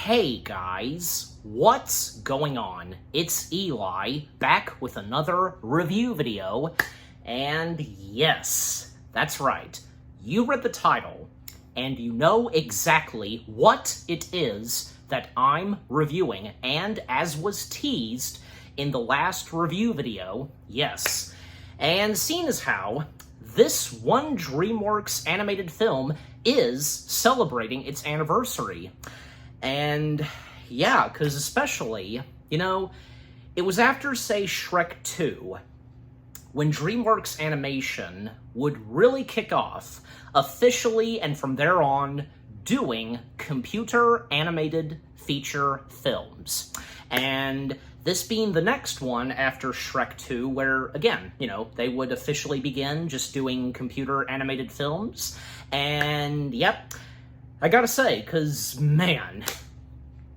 Hey guys, what's going on? It's Eli, back with another review video, and yes, that's right, you read the title, and you know exactly what it is that I'm reviewing, and as was teased in the last review video, yes, and seeing as how this one DreamWorks animated film is celebrating its anniversary. And yeah, because especially, it was after, say, Shrek 2, when DreamWorks Animation would really kick off, officially and from there on, doing computer animated feature films. And this being the next one after Shrek 2, where, again, they would officially begin just doing computer animated films. And, yep, I gotta say, because, man,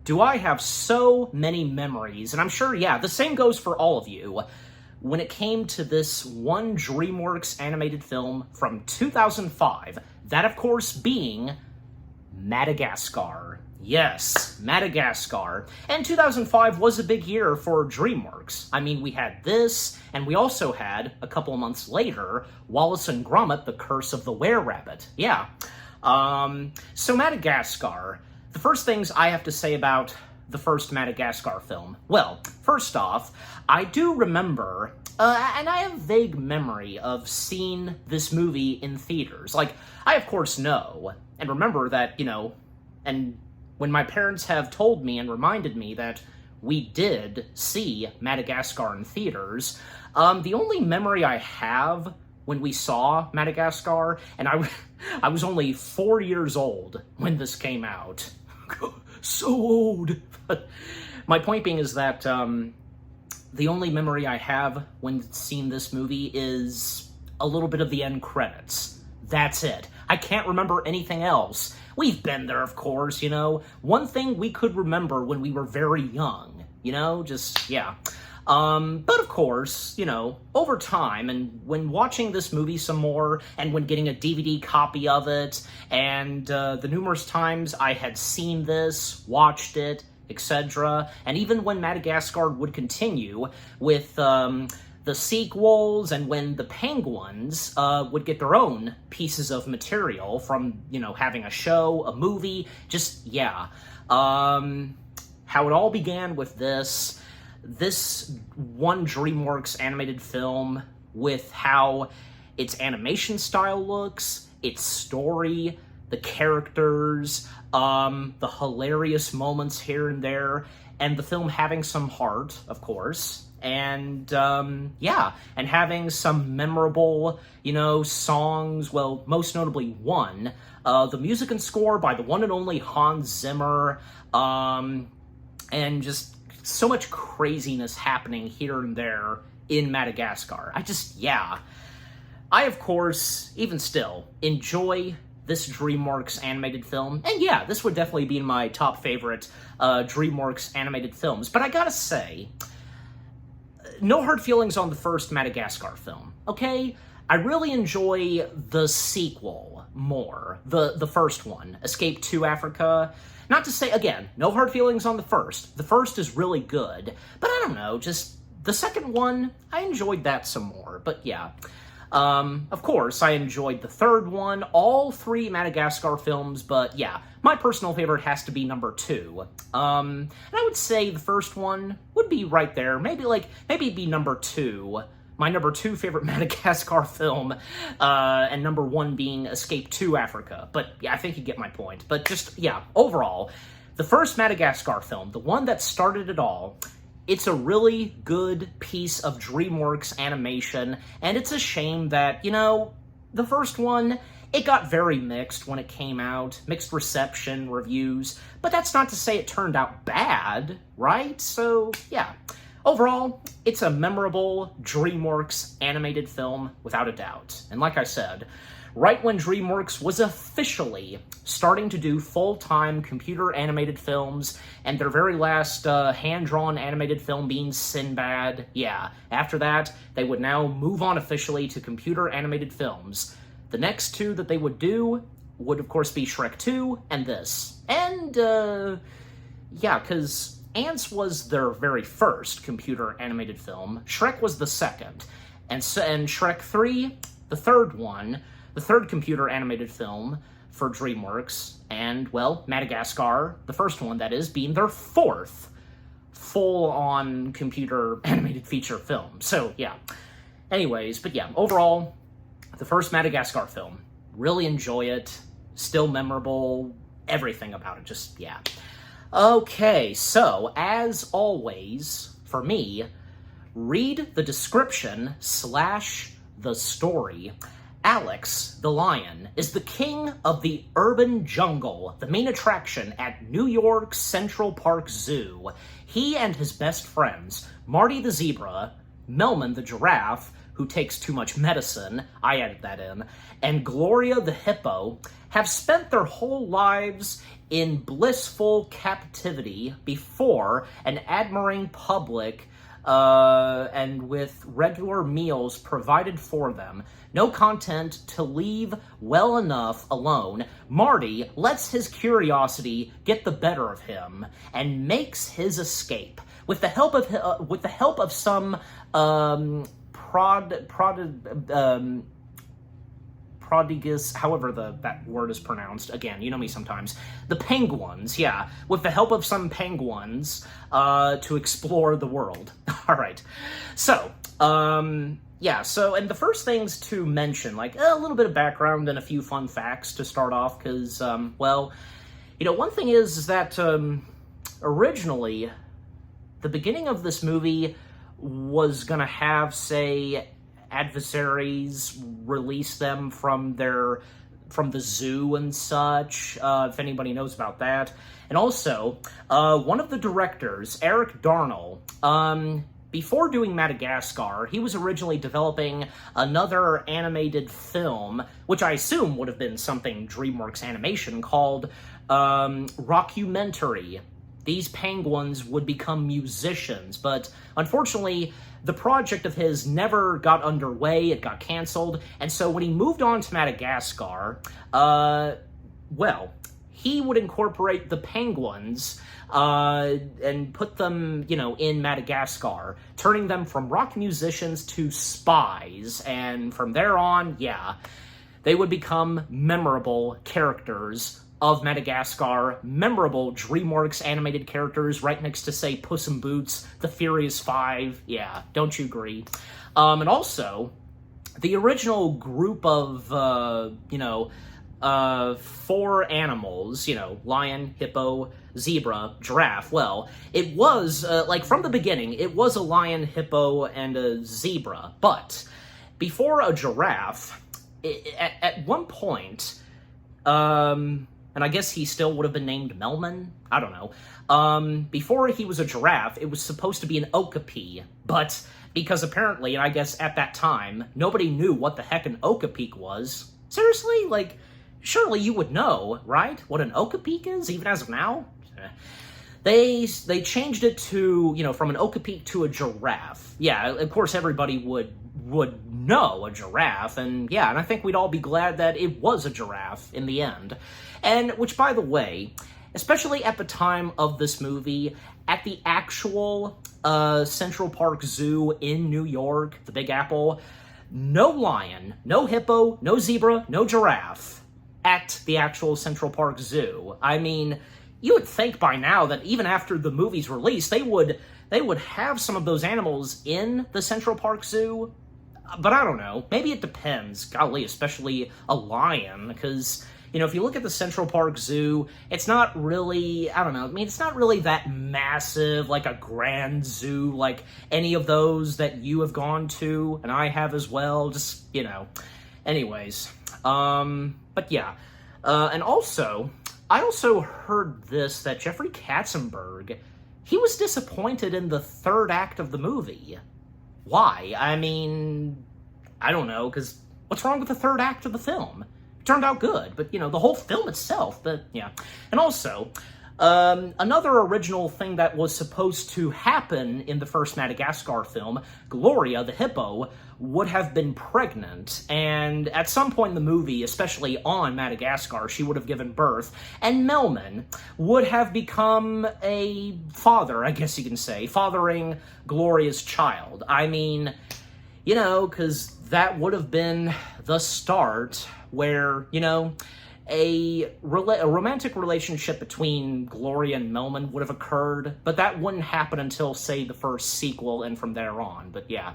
do I have so many memories, and I'm sure, yeah, the same goes for all of you, when it came to this one DreamWorks animated film from 2005, that, of course, being Madagascar. Yes, Madagascar. And 2005 was a big year for DreamWorks. I mean, we had this, and we also had, a couple of months later, Wallace and Gromit, The Curse of the Were-Rabbit. Yeah. So Madagascar, the first things I have to say about the first Madagascar film. Well, first off, I do remember, and I have vague memory of seeing this movie in theaters. Like, I of course know, and remember that, and when my parents have told me and reminded me that we did see Madagascar in theaters, the only memory I have when we saw Madagascar, and I was only 4 years old when this came out. So old! But my point being is that the only memory I have when seeing this movie is a little bit of the end credits. That's it. I can't remember anything else. We've been there, of course, One thing we could remember when we were very young, just, yeah. But of course, over time, and when watching this movie some more, and when getting a DVD copy of it, and the numerous times I had seen this, watched it, etc., and even when Madagascar would continue with the sequels, and when the Penguins would get their own pieces of material from, having a show, a movie, just, yeah. How it all began with this one DreamWorks animated film, with how its animation style looks, its story, the characters, the hilarious moments here and there, and the film having some heart, of course, and, yeah, and having some memorable, songs, well, most notably one, the music and score by the one and only Hans Zimmer, and just so much craziness happening here and there in Madagascar. Yeah. I, of course, even still, enjoy this DreamWorks animated film. And yeah, this would definitely be in my top favorite DreamWorks animated films. But I gotta say, no hard feelings on the first Madagascar film, okay? I really enjoy the sequel more, the first one, Escape to Africa. Not to say, again, no hard feelings on the first. The first is really good, but I don't know, just the second one, I enjoyed that some more, but yeah. Of course, I enjoyed the third one, all three Madagascar films, but yeah, my personal favorite has to be number 2. And I would say the first one would be right there, maybe be number 2. My number 2 favorite Madagascar film, and number 1 being Escape to Africa. But yeah, I think you get my point. But just, yeah, overall, the first Madagascar film, the one that started it all, it's a really good piece of DreamWorks animation, and it's a shame that, the first one, it got very mixed when it came out, mixed reception, reviews, but that's not to say it turned out bad, right? So, yeah. Overall, it's a memorable DreamWorks animated film, without a doubt. And like I said, right when DreamWorks was officially starting to do full-time computer animated films, and their very last hand-drawn animated film being Sinbad, yeah, after that, they would now move on officially to computer animated films. The next two that they would do would, of course, be Shrek 2 and this. And, Yeah, because Ants was their very first computer animated film. Shrek was the second. And Shrek 3, the third one, the third computer animated film for DreamWorks. And, well, Madagascar, the first one, that is, being their fourth full-on computer animated feature film. So, yeah. Anyways, but yeah, overall, the first Madagascar film. Really enjoy it. Still memorable. Everything about it. Just, yeah. Okay, so, as always, for me, read the description / the story. Alex, the lion, is the king of the urban jungle, the main attraction at New York's Central Park Zoo. He and his best friends, Marty the zebra, Melman the giraffe, who takes too much medicine, I added that in, and Gloria the hippo, have spent their whole lives in blissful captivity before an admiring public and with regular meals provided for them. No content to leave well enough alone, Marty lets his curiosity get the better of him and makes his escape with the help of some prodigus, however that word is pronounced. Again, you know me sometimes. The penguins, yeah. With the help of some penguins, to explore the world. Alright. So, yeah, so, and the first things to mention, like, a little bit of background and a few fun facts to start off, because, well, you know, one thing is that, originally, the beginning of this movie was gonna have, say, adversaries release them from the zoo and such, if anybody knows about that. And also, one of the directors, Eric Darnell, before doing Madagascar, he was originally developing another animated film, which I assume would have been something DreamWorks Animation, called Rockumentary. These penguins would become musicians, but unfortunately, the project of his never got underway, it got canceled, and so when he moved on to Madagascar, well, he would incorporate the penguins and put them, you know, in Madagascar, turning them from rock musicians to spies, and from there on, yeah, they would become memorable characters of Madagascar, memorable DreamWorks animated characters right next to, say, Puss in Boots, the Furious Five, yeah, don't you agree? And also, the original group of, you know, 4 animals, you know, lion, hippo, zebra, giraffe, well, it was, like, from the beginning, it was a lion, hippo, and a zebra, but before a giraffe, at one point, and I guess he still would have been named Melman? I don't know. Before he was a giraffe, it was supposed to be an okapi, but because apparently, and I guess at that time, nobody knew what the heck an okapi was. Seriously? Like, surely you would know, right? What an okapi is, even as of now? They changed it to, you know, from an okapi to a giraffe. Yeah, of course everybody would know a giraffe, and yeah, and I think we'd all be glad that it was a giraffe in the end. And, which, by the way, especially at the time of this movie, at the actual Central Park Zoo in New York, the Big Apple, no lion, no hippo, no zebra, no giraffe at the actual Central Park Zoo. I mean, you would think by now that even after the movie's release, they would have some of those animals in the Central Park Zoo, but I don't know. Maybe it depends. Golly, especially a lion, because, you know, if you look at the Central Park Zoo, it's not really, I don't know, I mean, it's not really that massive, like a grand zoo, like any of those that you have gone to, and I have as well, just, you know. Anyways, but yeah. And also, I also heard this, that Jeffrey Katzenberg, he was disappointed in the third act of the movie. Why? I mean, I don't know, because what's wrong with the third act of the film? It turned out good, but, you know, the whole film itself, but, yeah. And also, Another original thing that was supposed to happen in the first Madagascar film, Gloria, the hippo, would have been pregnant, and at some point in the movie, especially on Madagascar, she would have given birth, and Melman would have become a father, I guess you can say, fathering Gloria's child. I mean, you know, because that would have been the start where, you know, a romantic relationship between Gloria and Melman would have occurred, but that wouldn't happen until, say, the first sequel and from there on, but yeah.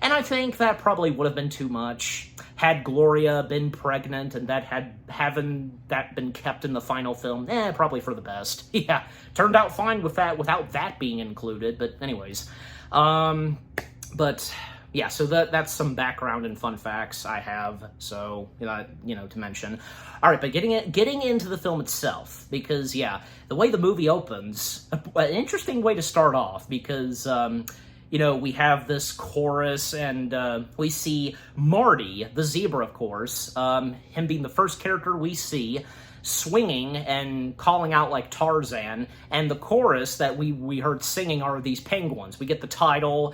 And I think that probably would have been too much. Had Gloria been pregnant and having that been kept in the final film, probably for the best. Yeah, turned out fine with that, without that being included, but anyways. But yeah, so that's some background and fun facts I have, so, you know, to mention. All right, but getting into the film itself, because, yeah, the way the movie opens, an interesting way to start off, because, you know, we have this chorus, and we see Marty, the zebra, of course, him being the first character we see, swinging and calling out like Tarzan, and the chorus that we heard singing are these penguins. We get the title,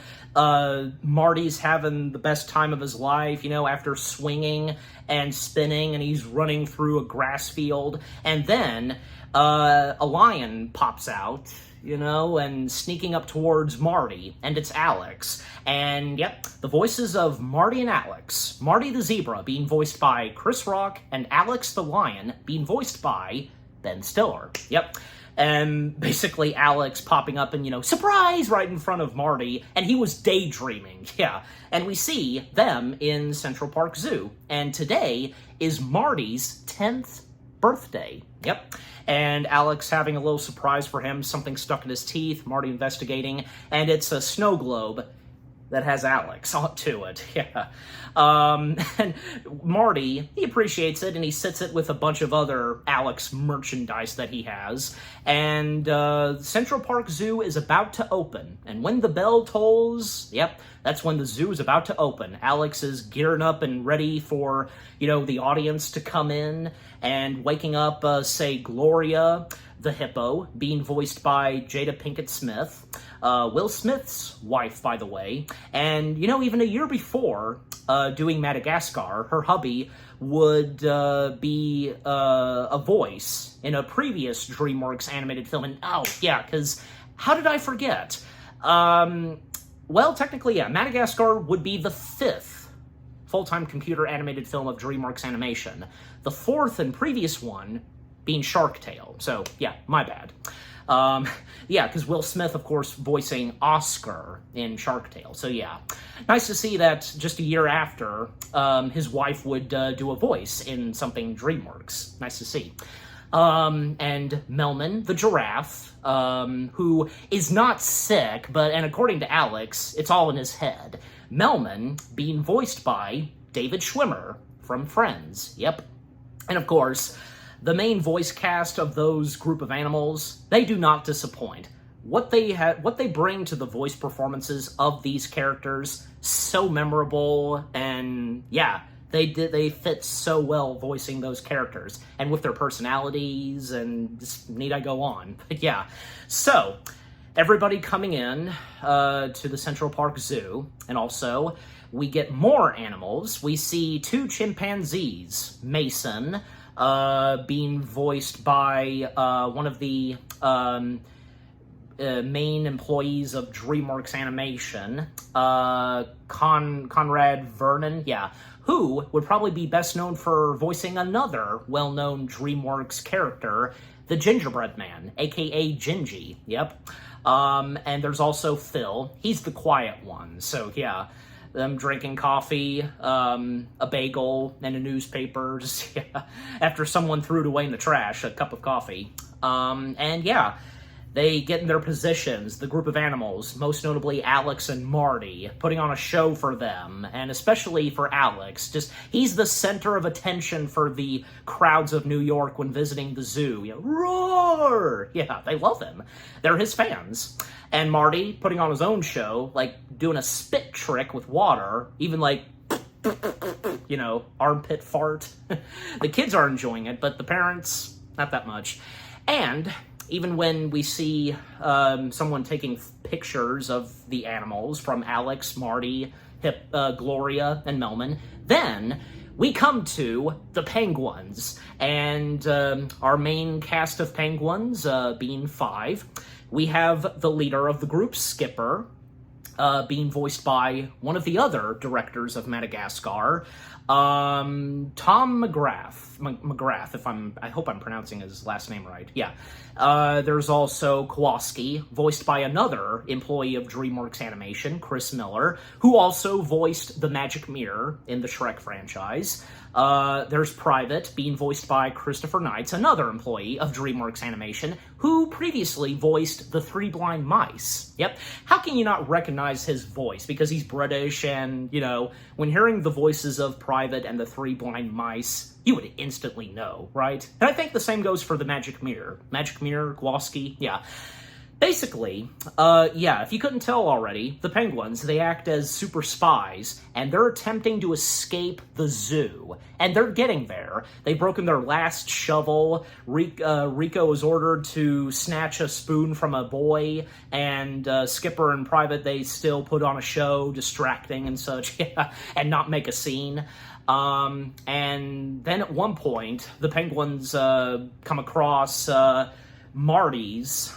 Marty's having the best time of his life, you know, after swinging and spinning, and he's running through a grass field, and then a lion pops out, you know, and sneaking up towards Marty, and it's Alex. And, yep, the voices of Marty and Alex. Marty the zebra being voiced by Chris Rock, and Alex the lion being voiced by Ben Stiller. Yep. And basically Alex popping up and, you know, surprise, right in front of Marty, and he was daydreaming, yeah. And we see them in Central Park Zoo, and today is Marty's 10th birthday. Yep. And Alex having a little surprise for him, something stuck in his teeth, Marty investigating, and it's a snow globe that has Alex to it, yeah. And Marty, he appreciates it, and he sits it with a bunch of other Alex merchandise that he has, and Central Park Zoo is about to open, and when the bell tolls, yep, that's when the zoo is about to open. Alex is gearing up and ready for, you know, the audience to come in, and waking up, say, Gloria, the hippo, being voiced by Jada Pinkett Smith, Will Smith's wife, by the way, and, you know, even a year before doing Madagascar, her hubby would be a voice in a previous DreamWorks animated film, and oh, yeah, because how did I forget? Well, technically, yeah, Madagascar would be the 5th full-time computer animated film of DreamWorks Animation. The 4th and previous one being Shark Tale. So, yeah, my bad. Yeah, because Will Smith, of course, voicing Oscar in Shark Tale. So, yeah. Nice to see that just a year after, his wife would do a voice in something DreamWorks. Nice to see. And Melman, the giraffe, who is not sick, and according to Alex, it's all in his head. Melman being voiced by David Schwimmer from Friends. Yep. And of course, the main voice cast of those group of animals, they do not disappoint. What they bring to the voice performances of these characters, so memorable, and yeah, they fit so well voicing those characters, and with their personalities, and just need I go on. But yeah, so everybody coming in to the Central Park Zoo, and also we get more animals. We see 2 chimpanzees, Mason, being voiced by one of the main employees of DreamWorks Animation, Conrad Vernon, yeah, who would probably be best known for voicing another well-known DreamWorks character, the Gingerbread Man, aka Gingy, yep. And there's also Phil, he's the quiet one, so yeah. Them drinking coffee, a bagel, and a newspaper, just, yeah, after someone threw it away in the trash, a cup of coffee. And yeah, they get in their positions, the group of animals, most notably Alex and Marty, putting on a show for them, and especially for Alex. Just, he's the center of attention for the crowds of New York when visiting the zoo. You know, roar! Yeah, they love him. They're his fans. And Marty putting on his own show, like doing a spit trick with water, even like, you know, armpit fart. The kids are enjoying it, but the parents, not that much. And even when we see someone taking pictures of the animals from Alex, Marty, Gloria, and Melman, then we come to the penguins, and our main cast of penguins being 5. We have the leader of the group, Skipper, being voiced by one of the other directors of Madagascar, Tom McGrath, I hope I'm pronouncing his last name right. Yeah. There's also Kowalski, voiced by another employee of DreamWorks Animation, Chris Miller, who also voiced the Magic Mirror in the Shrek franchise. There's Private, being voiced by Christopher Knights, another employee of DreamWorks Animation, who previously voiced the 3 Blind Mice. Yep. How can you not recognize his voice? Because he's British, and, you know, when hearing the voices of Private and the 3 Blind Mice, you would instantly know, right? And I think the same goes for the Magic Mirror. Magic Mirror, Kowalski, yeah. Basically, if you couldn't tell already, the penguins, they act as super spies, and they're attempting to escape the zoo. And they're getting there. They've broken their last shovel. Rico is ordered to snatch a spoon from a boy, and Skipper and Private, they still put on a show, distracting and such, and not make a scene. And then at one point, the penguins come across Marty's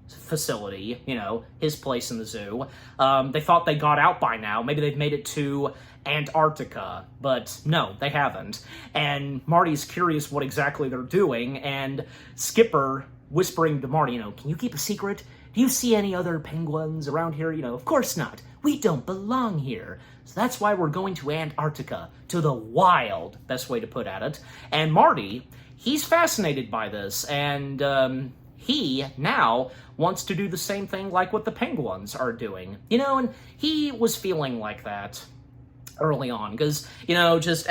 facility, you know, his place in the zoo. They thought they got out by now. Maybe they've made it to Antarctica, but no, they haven't. And Marty's curious what exactly they're doing, and Skipper whispering to Marty, you know, can you keep a secret? Do you see any other penguins around here? You know, of course not. We don't belong here. So that's why we're going to Antarctica, to the wild, best way to put it. And Marty, he's fascinated by this, and he now wants to do the same thing like what the penguins are doing. You know, and he was feeling like that early on, because, you know, just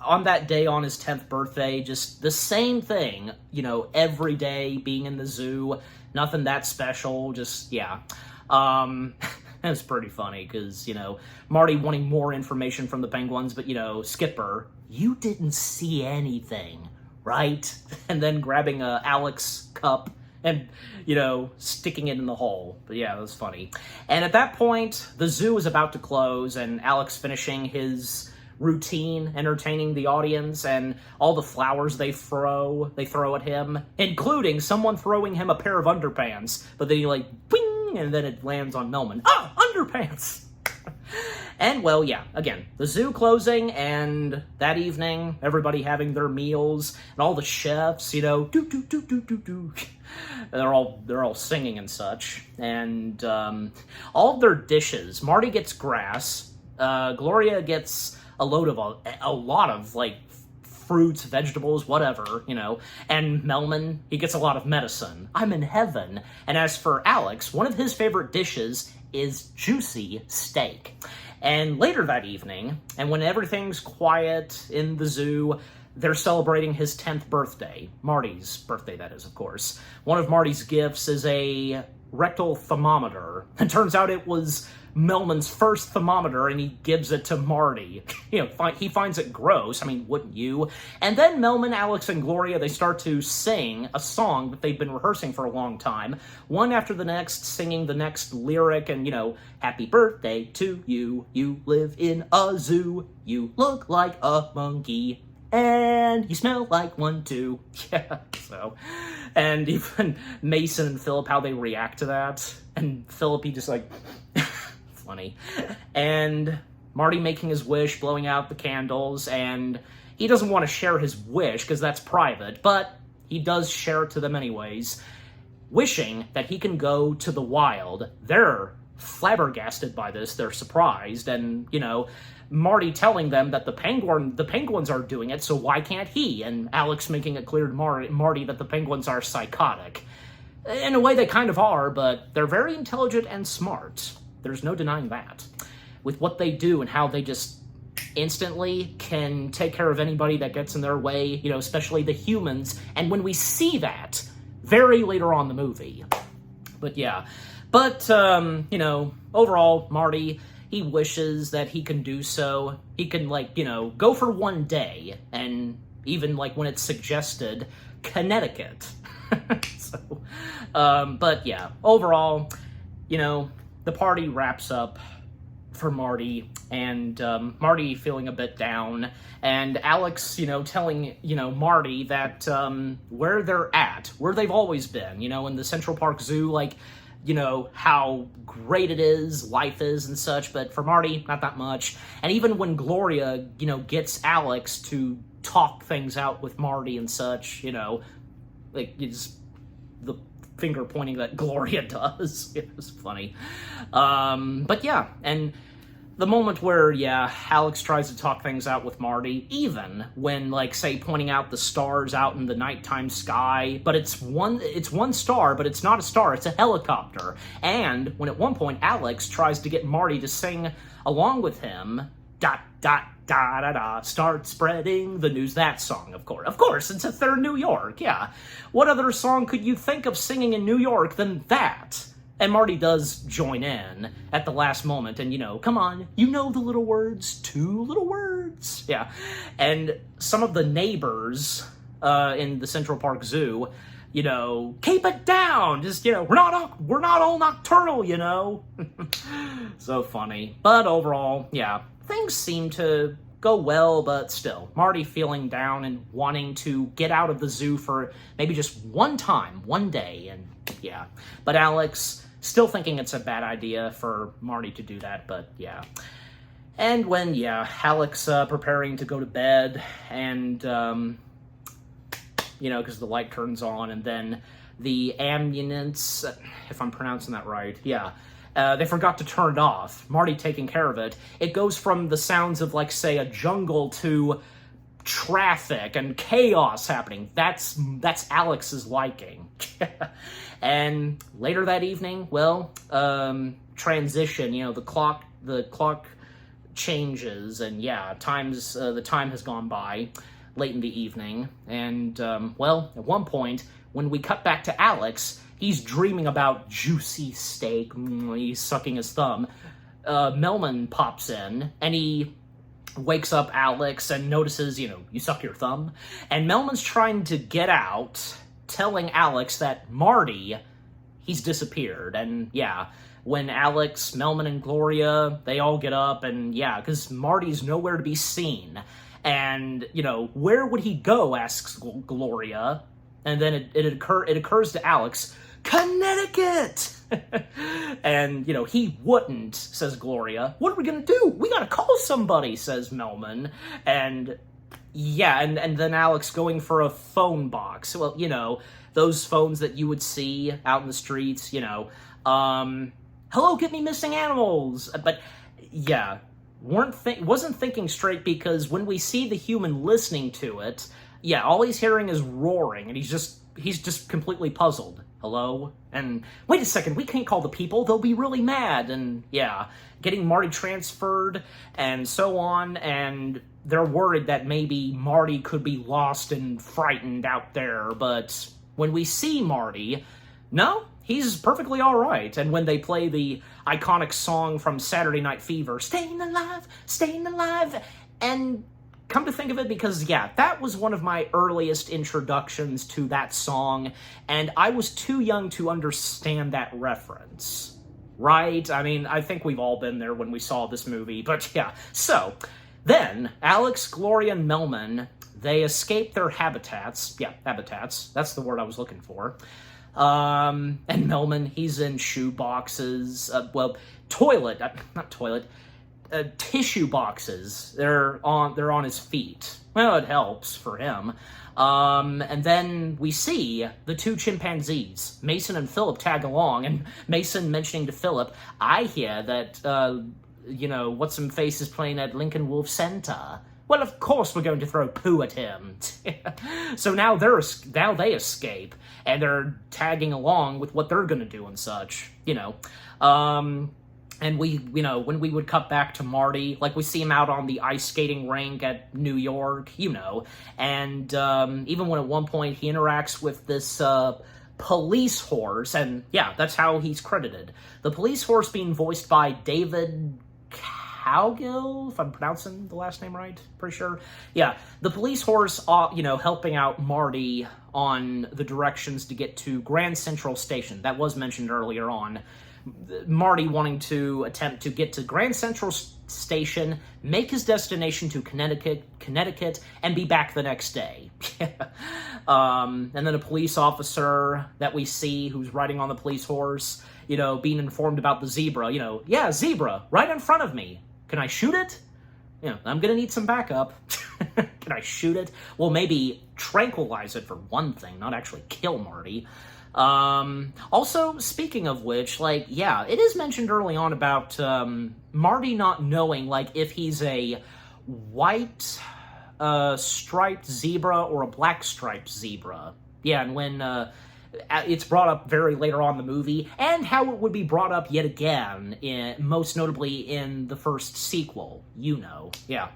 on that day, on his 10th birthday, just the same thing, you know, every day being in the zoo, nothing that special, just, yeah. It's pretty funny, because, you know, Marty wanting more information from the penguins, but, you know, Skipper, you didn't see anything, right? And then grabbing a Alex cup and, you know, sticking it in the hole. But yeah, it was funny. And at that point, the zoo is about to close, and Alex finishing his routine, entertaining the audience, and all the flowers they throw at him, including someone throwing him a pair of underpants, but then he, like, bing, and then it lands on Melman. Ah, underpants! And, well, yeah, again, the zoo closing, and that evening, everybody having their meals, and all the chefs, you know, do. They're all singing and such, and all of their dishes. Marty gets grass, Gloria gets a lot of, like, fruits, vegetables, whatever, you know, and Melman, he gets a lot of medicine. I'm in heaven. And as for Alex, one of his favorite dishes is juicy steak. And later that evening, and when everything's quiet in the zoo, they're celebrating his 10th birthday. Marty's birthday, that is, of course. One of Marty's gifts is a rectal thermometer. It turns out it was Melman's first thermometer, and he gives it to Marty. You know, he finds it gross. I mean, wouldn't you? And then Melman, Alex, and Gloria, they start to sing a song that they've been rehearsing for a long time, one after the next, singing the next lyric, and, you know, happy birthday to you, you live in a zoo, you look like a monkey, and you smell like one too. Yeah, so, and even Mason and Philip, how they react to that, and Philip, he just like, funny. And Marty making his wish, blowing out the candles, and he doesn't want to share his wish because that's private, but he does share it to them anyways, wishing that he can go to the wild. They're flabbergasted by this, they're surprised, and, you know, Marty telling them that the penguins are doing it, so why can't he? And Alex making it clear to Marty that the penguins are psychotic. In a way, they kind of are, but they're very intelligent and smart. There's no denying that. With what they do and how they just instantly can take care of anybody that gets in their way, you know, especially the humans. And when we see that very later on in the movie. But yeah. But, you know, overall, Marty, he wishes that he can do so. He can, like, you know, go for one day, and even, like, when it's suggested, Connecticut. So, but yeah, overall, the party wraps up for Marty, and Marty feeling a bit down, and Alex, telling, Marty that where they're at, where they've always been, in the Central Park Zoo, like, how great it is, life is, and such, but for Marty, not that much. And even when Gloria, gets Alex to talk things out with Marty and such, like, it's the finger pointing that Gloria does. It was funny. But yeah, and the moment where, Alex tries to talk things out with Marty, even when, like, say, pointing out the stars out in the nighttime sky, but it's one star, but it's not a star, it's a helicopter. And when at one point Alex tries to get Marty to sing along with him, dot, dot, da da da, start spreading the news. That song, of course, since they're in New York, yeah. What other song could you think of singing in New York than that? And Marty does join in at the last moment, and come on, the little words, 2 little words, yeah. And some of the neighbors in the Central Park Zoo, keep it down, just, we're not all nocturnal, So funny. But overall, yeah, things seem to go well, but still, Marty feeling down and wanting to get out of the zoo for maybe just one day, and yeah. But Alex still thinking it's a bad idea for Marty to do that, but yeah. And when, Alex preparing to go to bed, and, because the light turns on, and then the ambulance, if I'm pronouncing that right, they forgot to turn it off. Marty taking care of it. It goes from the sounds of, like, say, a jungle to traffic and chaos happening. That's Alex's liking. And later that evening, transition, the clock changes, and the time has gone by late in the evening, and at one point, when we cut back to Alex, he's dreaming about juicy steak, he's sucking his thumb. Melman pops in, and he wakes up Alex and notices, you suck your thumb, and Melman's trying to get out, telling Alex that Marty, he's disappeared. And when Alex, Melman, and Gloria, they all get up, and because Marty's nowhere to be seen. And, where would he go, asks Gloria. And then it occurs to Alex, Connecticut! And, he wouldn't, says Gloria. What are we gonna do? We gotta call somebody, says Melman. And and then Alex going for a phone box. Well, those phones that you would see out in the streets, hello, get me missing animals. But, wasn't thinking straight, because when we see the human listening to it, all he's hearing is roaring, and he's just completely puzzled. Hello? And wait a second, we can't call the people, they'll be really mad. And getting Marty transferred and so on, and they're worried that maybe Marty could be lost and frightened out there. But when we see Marty, no, he's perfectly all right. And when they play the iconic song from Saturday Night Fever, staying alive, and come to think of it, because, that was one of my earliest introductions to that song, and I was too young to understand that reference, right? I mean, I think we've all been there when we saw this movie, but so then Alex, Gloria, and Melman, they escape their habitats. Habitats, that's the word I was looking for. And Melman, he's in shoe boxes, tissue boxes. They're on his feet. Well, it helps for him. And then we see the 2 chimpanzees. Mason and Philip tag along, and Mason mentioning to Philip, I hear that, what's-some-face is playing at Lincoln Wolf Center. Well, of course we're going to throw poo at him. So now they escape, and they're tagging along with what they're going to do and such, And we, when we would cut back to Marty, like, we see him out on the ice skating rink at New York, and even when at one point he interacts with this police horse, and that's how he's credited. The police horse being voiced by David Cowgill, if I'm pronouncing the last name right, pretty sure. The police horse, helping out Marty on the directions to get to Grand Central Station. That was mentioned earlier on. Marty wanting to attempt to get to Grand Central Station, make his destination to Connecticut, and be back the next day. And then a police officer that we see who's riding on the police horse, being informed about the zebra. Yeah, zebra, right in front of me. Can I shoot it? I'm gonna need some backup. Can I shoot it? Well, maybe tranquilize it for one thing, not actually kill Marty. Also, speaking of which, it is mentioned early on about, Marty not knowing, if he's a white, striped zebra or a black striped zebra. Yeah, and when, it's brought up very later on in the movie, and how it would be brought up yet again, most notably in the first sequel, yeah.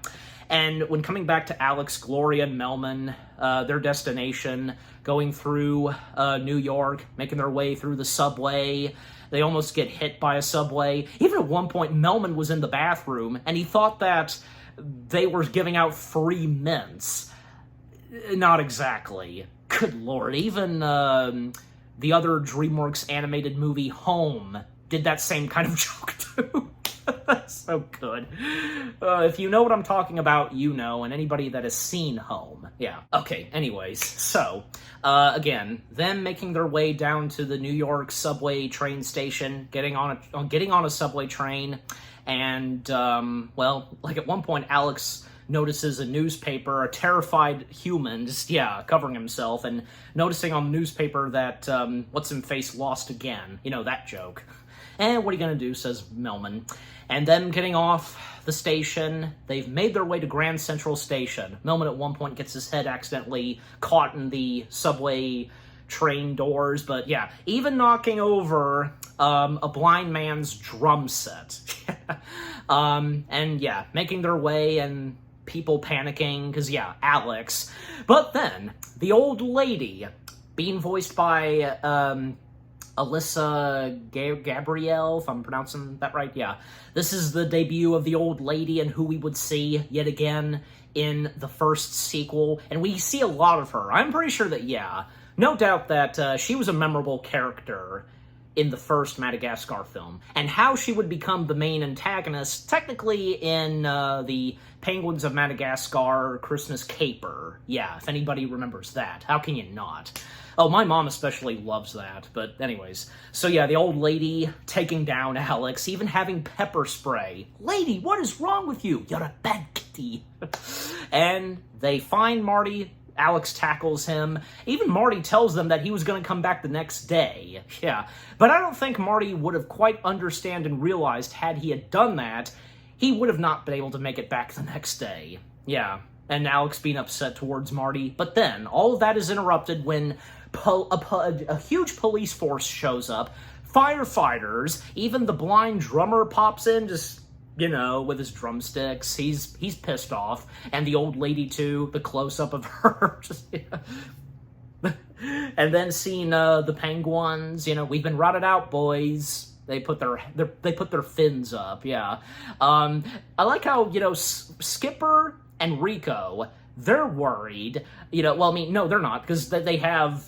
And when coming back to Alex, Gloria, and Melman, their destination, going through New York, making their way through the subway, they almost get hit by a subway. Even at one point, Melman was in the bathroom, and he thought that they were giving out free mints. Not exactly. Good lord, even the other DreamWorks animated movie, Home, did that same kind of joke too. That's so good. If you know what I'm talking about, and anybody that has seen Home. Yeah. Okay, anyways, so, again, them making their way down to the New York subway train station, getting on a subway train, and, at one point, Alex notices a newspaper, a terrified human, covering himself, and noticing on the newspaper that, What's-Him-Face lost again. That joke. And what are you gonna do, says Melman. And then getting off the station, they've made their way to Grand Central Station. Melman at one point gets his head accidentally caught in the subway train doors, but yeah, even knocking over a blind man's drum set. And yeah, making their way and people panicking, because yeah, Alex. But then, the old lady, being voiced by Alyssa Gabrielle, if I'm pronouncing that right, yeah. This is the debut of the old lady and who we would see yet again in the first sequel, and we see a lot of her. I'm pretty sure that, yeah, no doubt that she was a memorable character in the first Madagascar film, and how she would become the main antagonist, technically in the Penguins of Madagascar Christmas Caper. Yeah, if anybody remembers that. How can you not? Oh, my mom especially loves that, but anyways. So yeah, the old lady taking down Alex, even having pepper spray. Lady, what is wrong with you? You're a bad kitty. And they find Marty. Alex tackles him. Even Marty tells them that he was going to come back the next day. Yeah, but I don't think Marty would have quite understood and realized had he had done that, he would have not been able to make it back the next day. Yeah, and Alex being upset towards Marty. But then, all of that is interrupted when a huge police force shows up, firefighters, even the blind drummer pops in, just, with his drumsticks. He's pissed off. And the old lady, too, the close-up of her. Just, yeah. And then seeing the penguins, we've been routed out, boys. They put their fins up, yeah. I like how, Skipper and Rico, they're worried, no, they're not, because they have,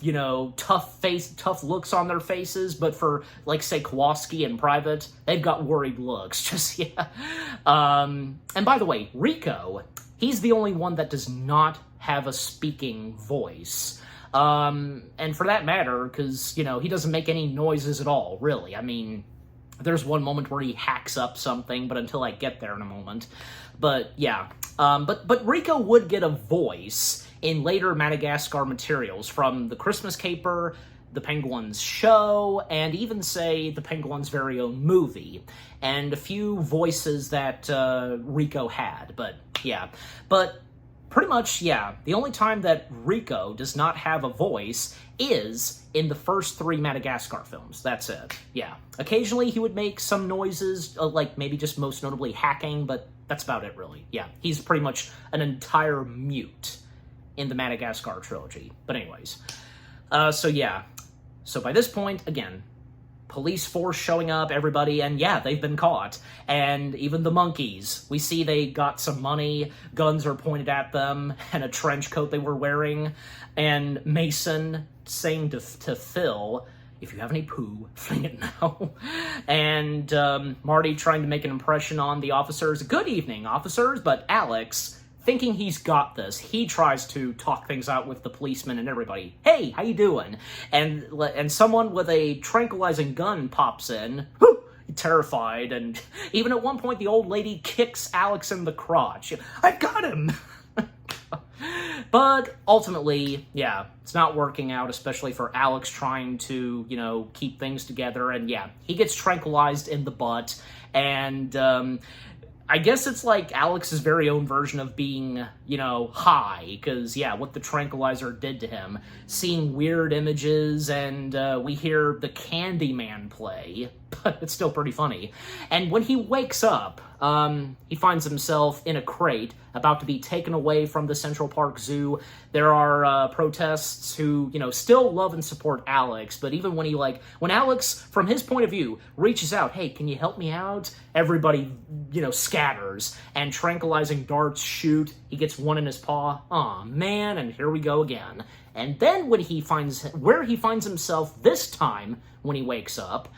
tough looks on their faces, but for, say, Kowalski in private, they've got worried looks, just, yeah. And by the way, Rico, he's the only one that does not have a speaking voice. And for that matter, because, he doesn't make any noises at all, really. I mean, there's one moment where he hacks up something, but until I get there in a moment. But, yeah. But Rico would get a voice in later Madagascar materials from the Christmas Caper, the Penguins show, and even, say, the Penguins' very own movie. And a few voices that Rico had, but, yeah. But pretty much, yeah, the only time that Rico does not have a voice is in the first 3 Madagascar films. That's it. Yeah. Occasionally he would make some noises, maybe just most notably hacking, but that's about it, really. Yeah, he's pretty much an entire mute in the Madagascar trilogy. But anyways, so yeah. So by this point, again, police force showing up, everybody, and yeah, they've been caught. And even the monkeys, we see they got some money, guns are pointed at them, and a trench coat they were wearing, and Mason saying to Phil, if you have any poo, fling it now. And Marty trying to make an impression on the officers. Good evening, officers. But Alex, thinking he's got this, he tries to talk things out with the policemen and everybody. Hey, how you doing? And someone with a tranquilizing gun pops in, terrified, and even at one point the old lady kicks Alex in the crotch. I've got him! But ultimately, yeah, it's not working out, especially for Alex trying to, you know, keep things together. And yeah, he gets tranquilized in the butt. And I guess it's like Alex's very own version of being, you know, high. Because, yeah, what the tranquilizer did to him. Seeing weird images, and we hear the Candyman play. But it's still pretty funny. And when he wakes up, he finds himself in a crate, about to be taken away from the Central Park Zoo. There are protests who, you know, still love and support Alex, but even when when Alex, from his point of view, reaches out, hey, can you help me out? Everybody, you know, scatters, and tranquilizing darts shoot. He gets one in his paw. Aw, man, and here we go again. And then when he finds himself this time when he wakes up,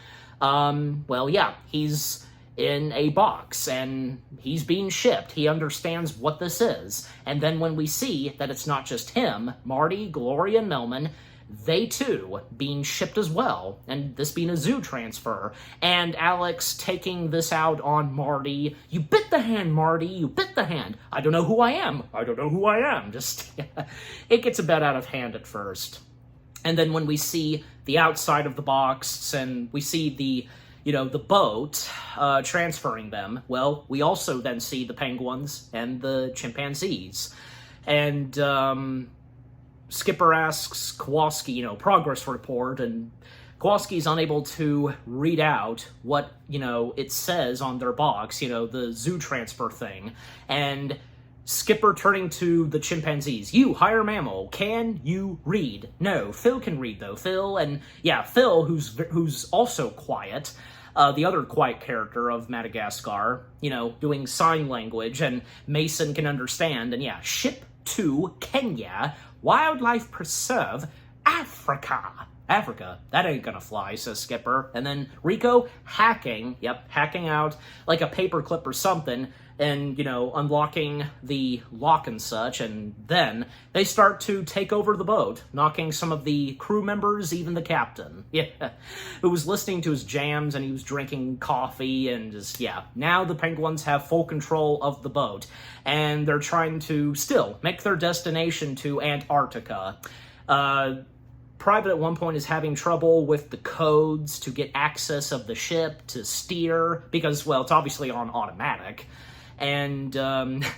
well, yeah, he's in a box, and he's being shipped. He understands what this is. And then when we see that it's not just him, Marty, Gloria, and Melman, they too being shipped as well, and this being a zoo transfer, and Alex taking this out on Marty. You bit the hand, Marty, you bit the hand. I don't know who I am. I don't know who I am. Just, it gets a bit out of hand at first. And then when we see the outside of the box, and we see the boat transferring them, well, we also then see the penguins and the chimpanzees. And Skipper asks Kowalski, progress report, and Kowalski's unable to read out what, it says on their box, the zoo transfer thing. And Skipper turning to the chimpanzees. You, higher mammal, can you read? No, Phil can read, though. Phil, and yeah, Phil, who's also quiet, the other quiet character of Madagascar, doing sign language, and Mason can understand, and yeah, ship to Kenya, Wildlife Preserve, Africa. Africa, that ain't gonna fly, says Skipper. And then Rico hacking out like a paperclip or something, and, unlocking the lock and such, and then they start to take over the boat, knocking some of the crew members, even the captain, who was listening to his jams, and he was drinking coffee, and just, now the penguins have full control of the boat, and they're trying to still make their destination to Antarctica. Private at one point is having trouble with the codes to get access of the ship to steer, because, well, it's obviously on automatic. And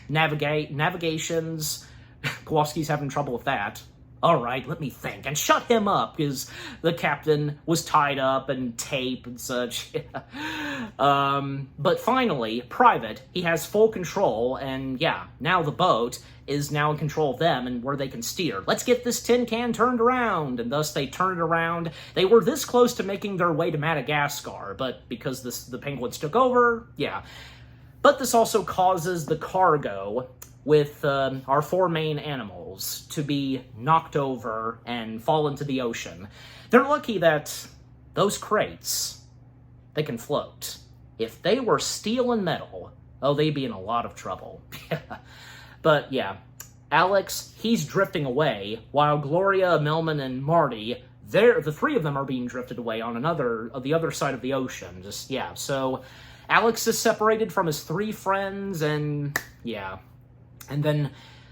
navigations, Kowalski's having trouble with that. All right, let me think. And shut him up, because the captain was tied up and tape and such. But finally, Private, he has full control, and now the boat is now in control of them and where they can steer. Let's get this tin can turned around, and thus they turn it around. They were this close to making their way to Madagascar, but because the penguins took over, But this also causes the cargo with our four main animals to be knocked over and fall into the ocean. They're lucky that those crates, they can float. If they were steel and metal, they'd be in a lot of trouble. But Alex, he's drifting away, while Gloria, Melman, and Marty, the three of them are being drifted away on the other side of the ocean. So Alex is separated from his three friends, and and then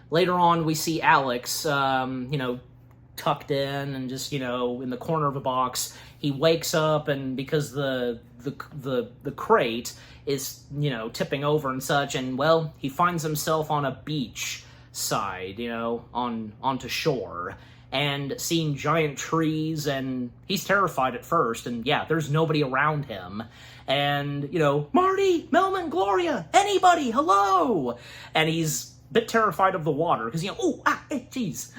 later on we see Alex, tucked in and just, in the corner of a box. He wakes up, and because the crate is, tipping over and such, and, well, he finds himself on a beach side, onto shore, and seeing giant trees, and he's terrified at first, and there's nobody around him, and, Marty, Melman, Gloria, anybody, hello, and he's a bit terrified of the water, because, geez,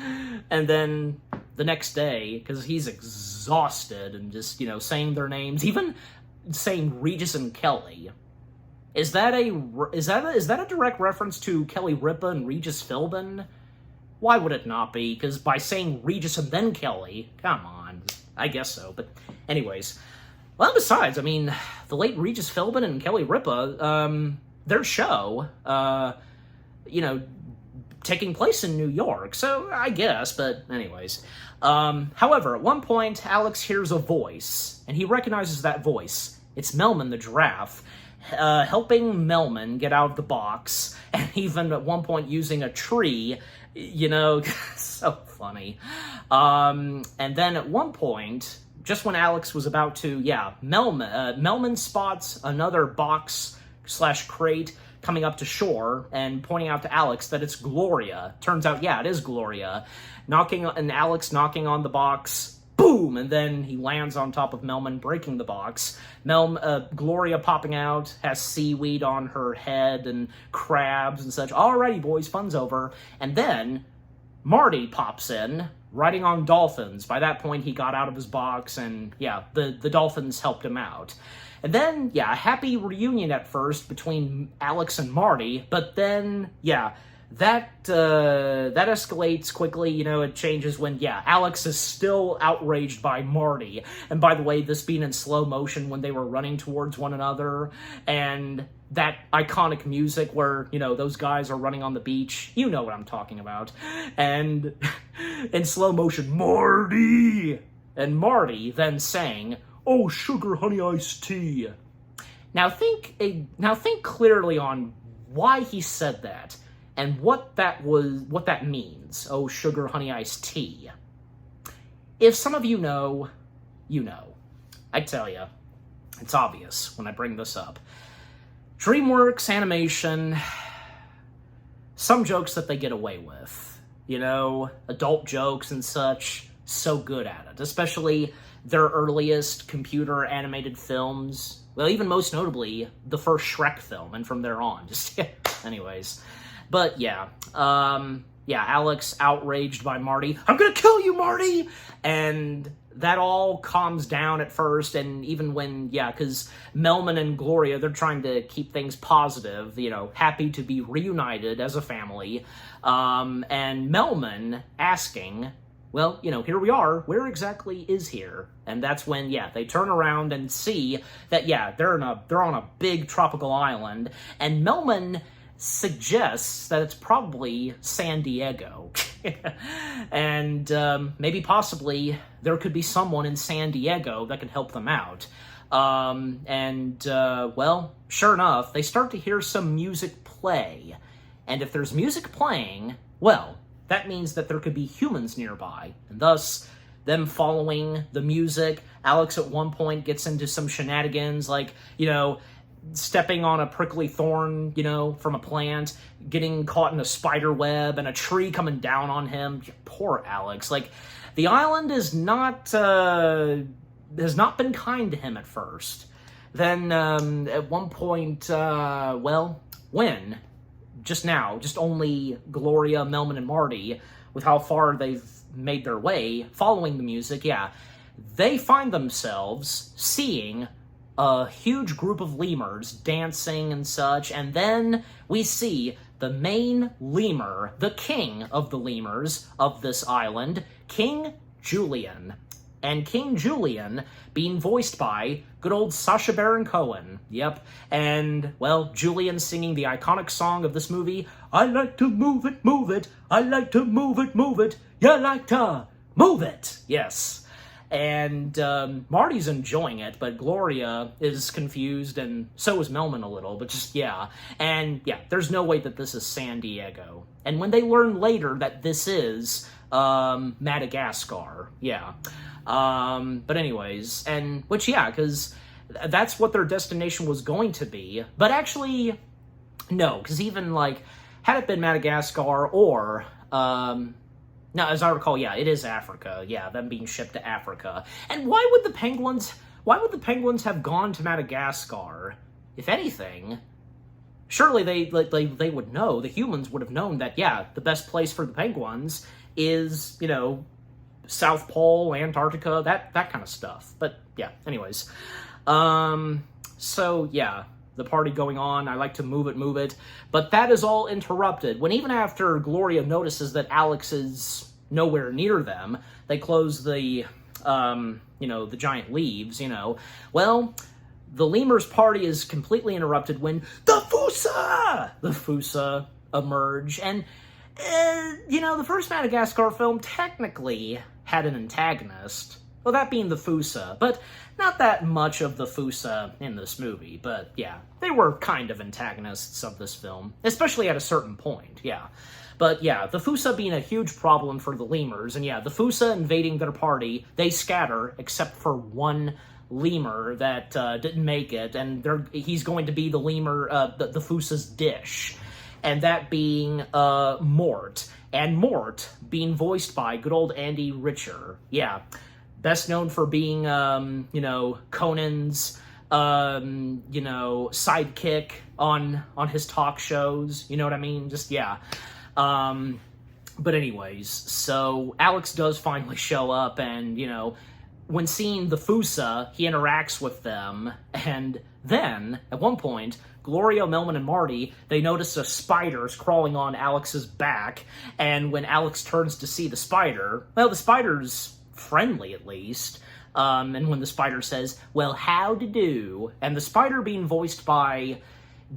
and then the next day, because he's exhausted and just, saying their names, even saying Regis and Kelly. Is that a direct reference to Kelly Ripa and Regis Philbin? Why would it not be? Because by saying Regis and then Kelly, come on, I guess so. But anyways, well, besides, I mean, the late Regis Philbin and Kelly Ripa, their show, taking place in New York, so I guess, but anyways. However, at one point, Alex hears a voice, and he recognizes that voice. It's Melman the giraffe, helping Melman get out of the box, and even at one point using a tree, so funny. And then at one point, just when Alex was about to, Melman spots another box/crate coming up to shore and pointing out to Alex that it's Gloria. Turns out, it is Gloria. Alex knocking on the box, boom, and then he lands on top of Melman, breaking the box. Gloria popping out, has seaweed on her head and crabs and such. Alrighty, boys, fun's over. And then Marty pops in, riding on dolphins. By that point, he got out of his box, and the dolphins helped him out. And then, a happy reunion at first between Alex and Marty, but then, that escalates quickly. It changes when, Alex is still outraged by Marty. And by the way, this being in slow motion when they were running towards one another, and that iconic music where, those guys are running on the beach. You know what I'm talking about. And in slow motion, Marty! And Marty then sang, "Oh, sugar honey iced tea." Now think clearly on why he said that and what that means. Oh, sugar honey iced tea. If some of you know, you know. I tell you, it's obvious when I bring this up. DreamWorks Animation, some jokes that they get away with, adult jokes and such, so good at it, especially their earliest computer animated films. Well, even most notably, the first Shrek film, and from there on. Just, anyways. But, Alex outraged by Marty. "I'm gonna kill you, Marty!" And that all calms down at first, and even when, because Melman and Gloria, they're trying to keep things positive, happy to be reunited as a family. And Melman asking, well, here we are. Where exactly is here? And that's when, they turn around and see that, they're on a big tropical island, and Melman suggests that it's probably San Diego. And maybe possibly there could be someone in San Diego that could help them out. Sure enough, they start to hear some music play. And if there's music playing, well, that means that there could be humans nearby, and thus, them following the music. Alex at one point gets into some shenanigans, like, stepping on a prickly thorn, from a plant, getting caught in a spider web, and a tree coming down on him. Poor Alex. Like, the island has not been kind to him at first. Then, at one point, when just only Gloria, Melman, and Marty, with how far they've made their way, following the music, they find themselves seeing a huge group of lemurs dancing and such, and then we see the main lemur, the king of the lemurs of this island, King Julian. And King Julian being voiced by good old Sacha Baron Cohen. Yep. And, Julian singing the iconic song of this movie, "I like to move it, move it. I like to move it, move it. You like to move it." Yes. And Marty's enjoying it, but Gloria is confused, and so is Melman a little, but And, there's no way that this is San Diego. And when they learn later that this is Madagascar, but anyways, and, because that's what their destination was going to be, but actually, no, because even, had it been Madagascar or, now, as I recall, it is Africa. Them being shipped to Africa. And why would the penguins have gone to Madagascar? If anything, surely they would know, the humans would have known that, the best place for the penguins is, South Pole, Antarctica, that kind of stuff. But yeah, anyways. So yeah, the party going on, I like to move it, but that is all interrupted when even after Gloria notices that Alex is nowhere near them, they close the, the giant leaves, well, the lemur's party is completely interrupted when the Fusa emerge, and, the first Madagascar film technically had an antagonist, well, that being the Fusa, but not that much of the Fusa in this movie, but yeah, they were kind of antagonists of this film, especially at a certain point, yeah. But yeah, the Fusa being a huge problem for the lemurs, and yeah, the Fusa invading their party, they scatter, except for one lemur that didn't make it, and he's going to be the lemur, the Fusa's dish, and that being Mort, and Mort being voiced by good old Andy Richer, yeah. Best known for being, Conan's, sidekick on his talk shows. You know what I mean? Just, yeah. But anyways, so Alex does finally show up, and, when seeing the Fusa, he interacts with them, and then, at one point, Gloria, Melman, and Marty, they notice a spider's crawling on Alex's back, and when Alex turns to see the spider, well, the spider's friendly, at least, and when the spider says, well, howdy do, and the spider being voiced by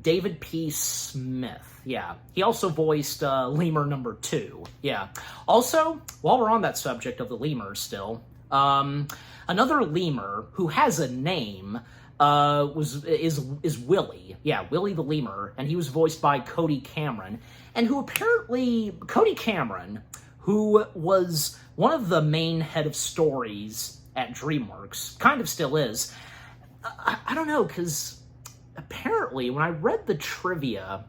David P. Smith, yeah, he also voiced lemur number 2, yeah. Also, while we're on that subject of the lemurs still, another lemur who has a name is Willie, yeah, Willie the lemur, and he was voiced by Cody Cameron, and who apparently, Cody Cameron, who was one of the main head of stories at DreamWorks, kind of still is. I don't know, because apparently when I read the trivia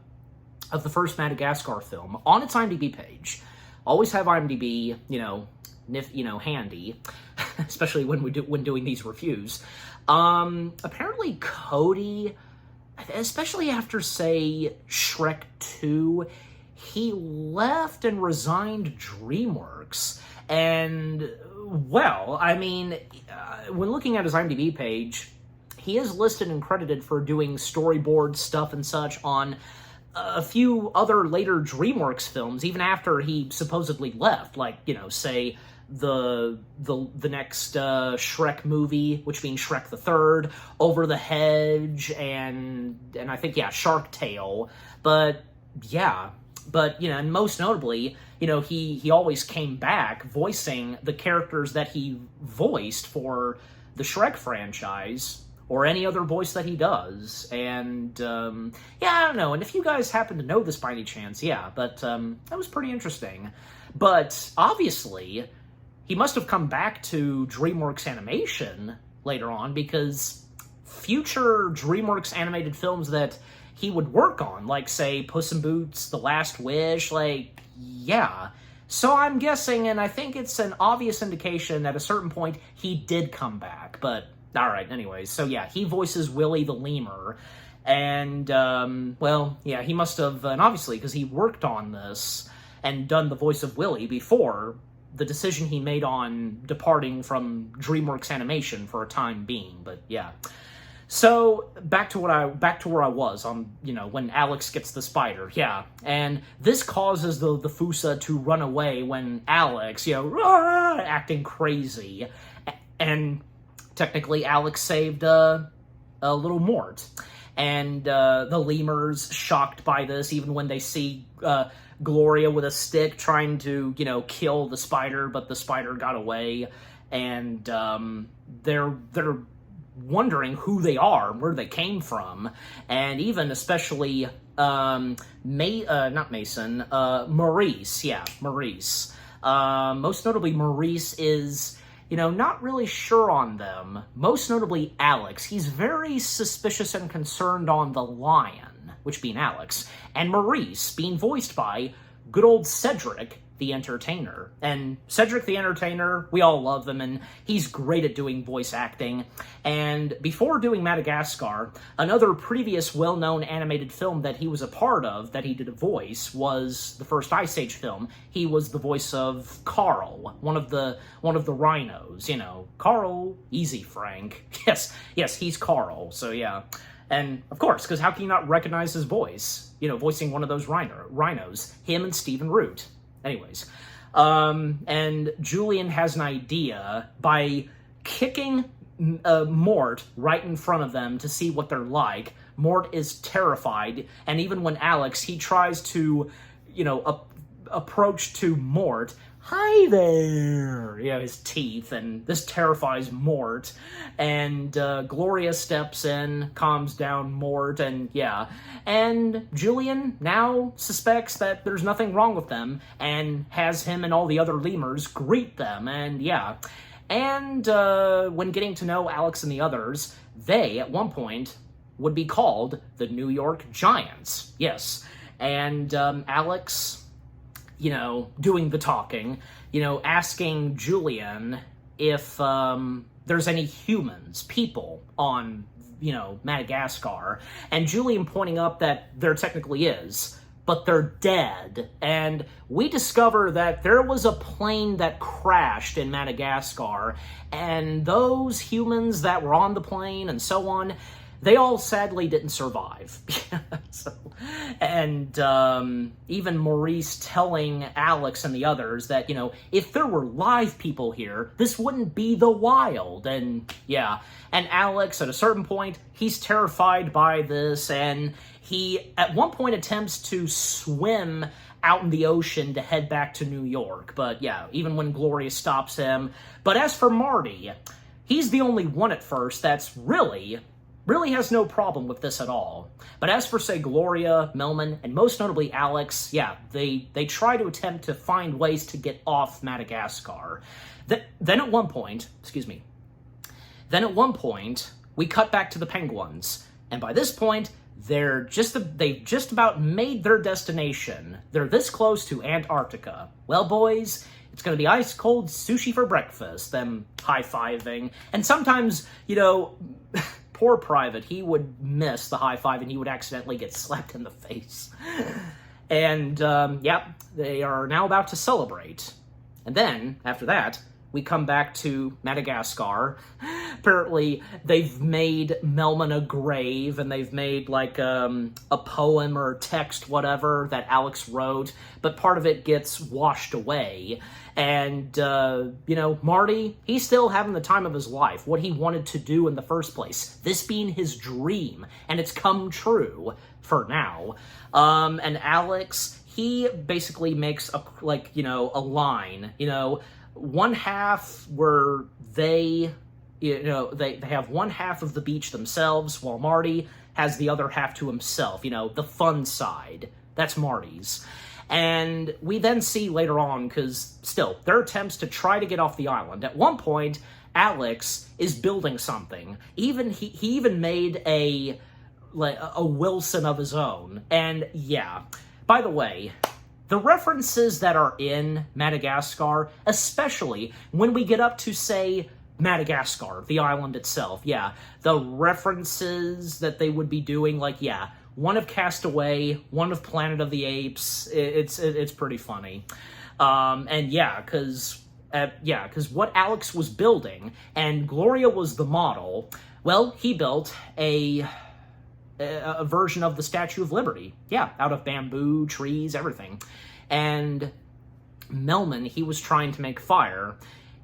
of the first Madagascar film on its IMDb page, always have IMDb, handy, especially when doing these reviews. Apparently Cody, especially after, say, Shrek 2, he left and resigned DreamWorks, and, well, I mean, when looking at his IMDb page, he is listed and credited for doing storyboard stuff and such on a few other later DreamWorks films, even after he supposedly left, like, say, the next Shrek movie, which being Shrek the Third, Over the Hedge, and I think, yeah, Shark Tale, but, yeah. But, and most notably, he always came back voicing the characters that he voiced for the Shrek franchise, or any other voice that he does, and, yeah, I don't know, and if you guys happen to know this by any chance, yeah, but, that was pretty interesting. But, obviously, he must have come back to DreamWorks Animation later on, because future DreamWorks animated films that he would work on, like, say, Puss in Boots, The Last Wish, like, yeah. So I'm guessing, and I think it's an obvious indication at a certain point he did come back, but, alright, anyways. So yeah, he voices Willie the lemur, and, well, yeah, he must have, and obviously, because he worked on this and done the voice of Willie before the decision he made on departing from DreamWorks Animation for a time being, but yeah. So, back to where I was on, when Alex gets the spider, yeah. And this causes the Fusa to run away when Alex, acting crazy. And technically Alex saved a little Mort. And the lemurs, shocked by this, even when they see Gloria with a stick trying to, kill the spider, but the spider got away. And they're wondering who they are, where they came from, and even especially not Mason, Maurice, yeah, Maurice. Most notably, Maurice is, not really sure on them. Most notably, Alex. He's very suspicious and concerned on the lion, which being Alex, and Maurice being voiced by good old Cedric, the Entertainer. And Cedric the Entertainer, we all love him, and he's great at doing voice acting. And before doing Madagascar, another previous well-known animated film that he was a part of, that he did a voice, was the first Ice Age film. He was the voice of Carl, one of the rhinos, you know. Carl, easy, Frank. Yes, he's Carl, so yeah. And, of course, because how can you not recognize his voice? You know, voicing one of those rhinos. Him and Stephen Root. Anyways. And Julian has an idea by kicking Mort right in front of them to see what they're like. Mort is terrified, and even when Alex, he tries to, you know, approach to Mort, "Hi there," you know, his teeth, and this terrifies Mort, and Gloria steps in, calms down Mort, and yeah, and Julian now suspects that there's nothing wrong with them, and has him and all the other lemurs greet them, and yeah, and when getting to know Alex and the others, they, at one point, would be called the New York Giants, yes, and Alex, you know, doing the talking, you know, asking Julian if there's any humans, people on, you know, Madagascar, and Julian pointing up that there technically is, but they're dead. And we discover that there was a plane that crashed in Madagascar, and those humans that were on the plane and so on, they all sadly didn't survive. And even Maurice telling Alex and the others that, you know, if there were live people here, this wouldn't be the wild. And yeah, and Alex, at a certain point, he's terrified by this, and he, at one point, attempts to swim out in the ocean to head back to New York. But yeah, even when Gloria stops him. But as for Marty, he's the only one at first that's really has no problem with this at all. But as for, say, Gloria, Melman, and most notably Alex, yeah, they try to attempt to find ways to get off Madagascar. Then at one point, we cut back to the penguins, and by this point, they've just about made their destination. They're this close to Antarctica. Well, boys, it's going to be ice-cold sushi for breakfast, them high-fiving, and sometimes, you know, poor Private, he would miss the high five and he would accidentally get slapped in the face. And, yeah, they are now about to celebrate. And then, after that, we come back to Madagascar. Apparently, they've made Melman a grave, and they've made, like, a poem or text, whatever, that Alex wrote, but part of it gets washed away. And, you know, Marty, he's still having the time of his life, what he wanted to do in the first place, this being his dream, and it's come true, for now. And Alex, he basically makes, a line, you know, one half where they have one half of the beach themselves, while Marty has the other half to himself, you know, the fun side. That's Marty's. And we then see later on, because still, their attempts to try to get off the island. At one point, Alex is building something. He even made a Wilson of his own. And yeah, by the way, the references that are in Madagascar, especially when we get up to, say, Madagascar, the island itself, yeah, the references that they would be doing, like, yeah, one of Castaway, one of Planet of the Apes, it's pretty funny. And yeah, because what Alex was building, and Gloria was the model, well, he built a version of the Statue of Liberty. Yeah, out of bamboo, trees, everything. And Melman, he was trying to make fire.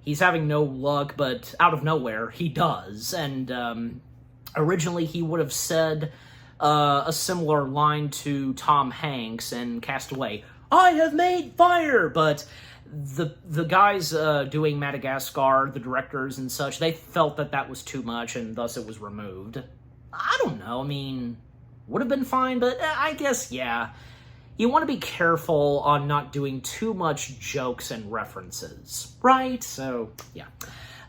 He's having no luck, but out of nowhere, he does. And originally, he would have said a similar line to Tom Hanks in Castaway, "I have made fire!" But the guys doing Madagascar, the directors and such, they felt that was too much, and thus it was removed. I don't know, I mean, would have been fine, but I guess, yeah. You want to be careful on not doing too much jokes and references, right? So, yeah.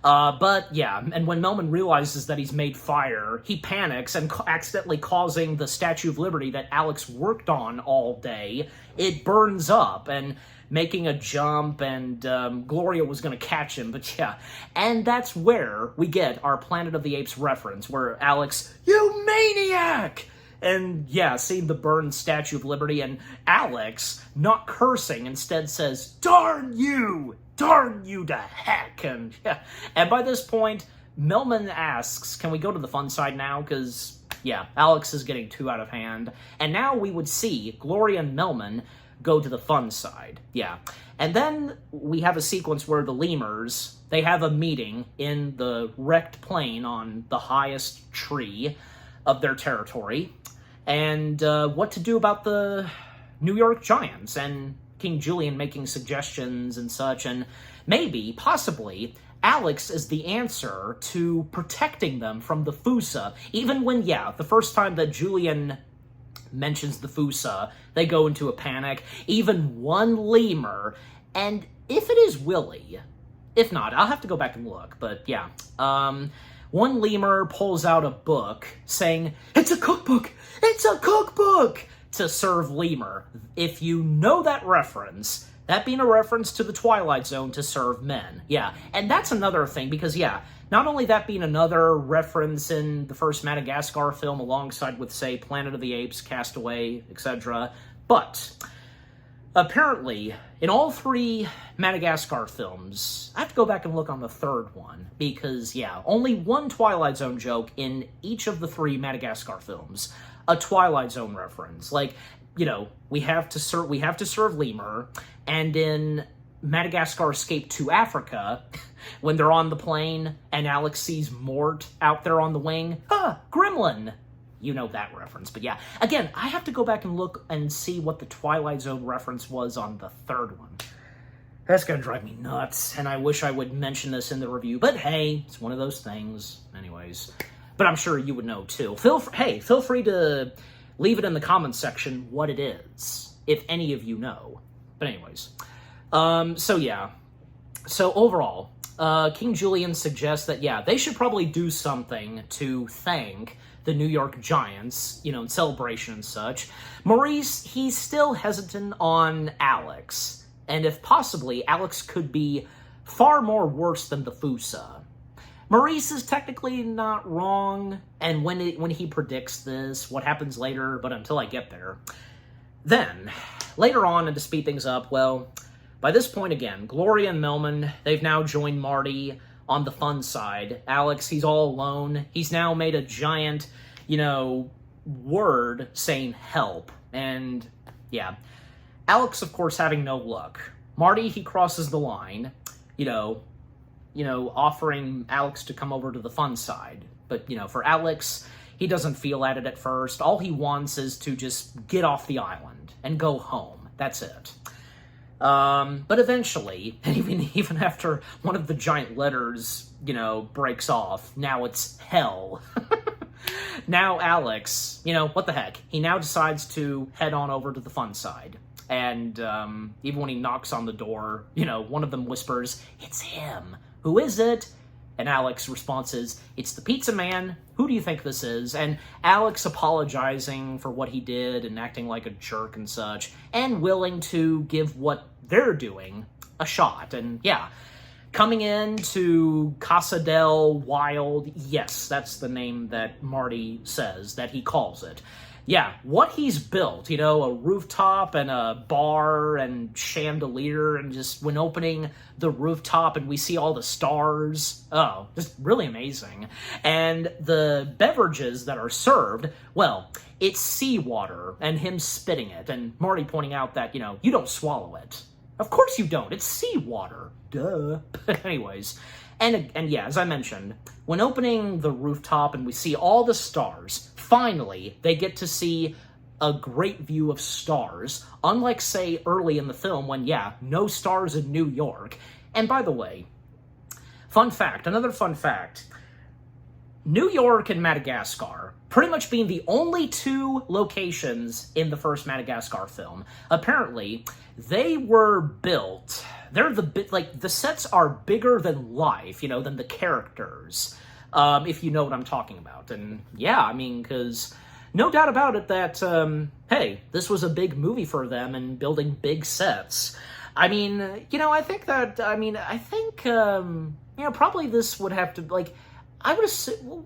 But yeah, and when Melman realizes that he's made fire, he panics and accidentally causing the Statue of Liberty that Alex worked on all day, it burns up and making a jump, and Gloria was going to catch him, but yeah. And that's where we get our Planet of the Apes reference, where Alex, "You maniac!" And yeah, seeing the burned Statue of Liberty, and Alex, not cursing, instead says, "Darn you! Darn you to heck!" And yeah, and by this point, Melman asks, "Can we go to the fun side now?" Because, yeah, Alex is getting too out of hand. And now we would see Gloria and Melman go to the fun side. Yeah. And then we have a sequence where the lemurs, they have a meeting in the wrecked plane on the highest tree of their territory, and what to do about the New York Giants, and King Julian making suggestions and such, and maybe, possibly, Alex is the answer to protecting them from the Fusa, even when, yeah, the first time that Julian mentions the Fusa, they go into a panic, even one lemur, and if it is Willie, if not, I'll have to go back and look, but yeah, one lemur pulls out a book saying, "It's a cookbook! It's a cookbook!" to serve lemur. If you know that reference, that being a reference to the Twilight Zone to serve men. Yeah, and that's another thing, because yeah, not only that being another reference in the first Madagascar film alongside with, say, Planet of the Apes, Castaway, etc., but apparently, in all three Madagascar films, I have to go back and look on the third one, because, yeah, only one Twilight Zone joke in each of the three Madagascar films. A Twilight Zone reference. Like, you know, we have to serve lemur, and in Madagascar Escape to Africa, when they're on the plane and Alex sees Mort out there on the wing, gremlin! You know that reference. But yeah, again, I have to go back and look and see what the Twilight Zone reference was on the third one. That's gonna drive me nuts, and I wish I would mention this in the review, but hey, it's one of those things. Anyways, but I'm sure you would know too. Feel free to leave it in the comments section what it is, if any of you know. But anyways, so yeah. So overall, King Julian suggests that, yeah, they should probably do something to thank the New York Giants, you know, in celebration and such. Maurice, he's still hesitant on Alex, and if possibly, Alex could be far more worse than the Fusa. Maurice is technically not wrong, and when he predicts this, what happens later, but until I get there. Then, later on, and to speed things up, well, by this point again, Gloria and Melman, they've now joined Marty on the fun side. Alex, he's all alone. He's now made a giant, you know, word saying help. And, yeah. Alex, of course, having no luck. Marty, he crosses the line, you know, offering Alex to come over to the fun side. But, you know, for Alex, he doesn't feel at it at first. All he wants is to just get off the island and go home. That's it. But eventually, and even after one of the giant letters, you know, breaks off, now it's hell. Now Alex, you know, what the heck? He now decides to head on over to the fun side. And even when he knocks on the door, you know, one of them whispers, "It's him. Who is it?" And Alex's response is, "It's the pizza man. Who do you think this is?" And Alex apologizing for what he did and acting like a jerk and such, and willing to give what they're doing a shot. And yeah, coming in to Casa del Wild, yes, that's the name that Marty says, that he calls it. Yeah, what he's built, you know, a rooftop and a bar and chandelier, and just when opening the rooftop and we see all the stars, oh, just really amazing. And the beverages that are served, well, it's seawater and him spitting it, and Marty pointing out that, you know, you don't swallow it. Of course you don't, it's seawater, duh. But anyways, and yeah, as I mentioned, when opening the rooftop and we see all the stars, finally, they get to see a great view of stars, unlike, say, early in the film when, yeah, no stars in New York. And by the way, fun fact, another fun fact, New York and Madagascar pretty much being the only two locations in the first Madagascar film. Apparently, they were built. They're the sets are bigger than life, than the characters, if you know what I'm talking about. And yeah, I mean, because no doubt about it that, hey, this was a big movie for them and building big sets. I mean, I think probably this would have to, I would assume, well,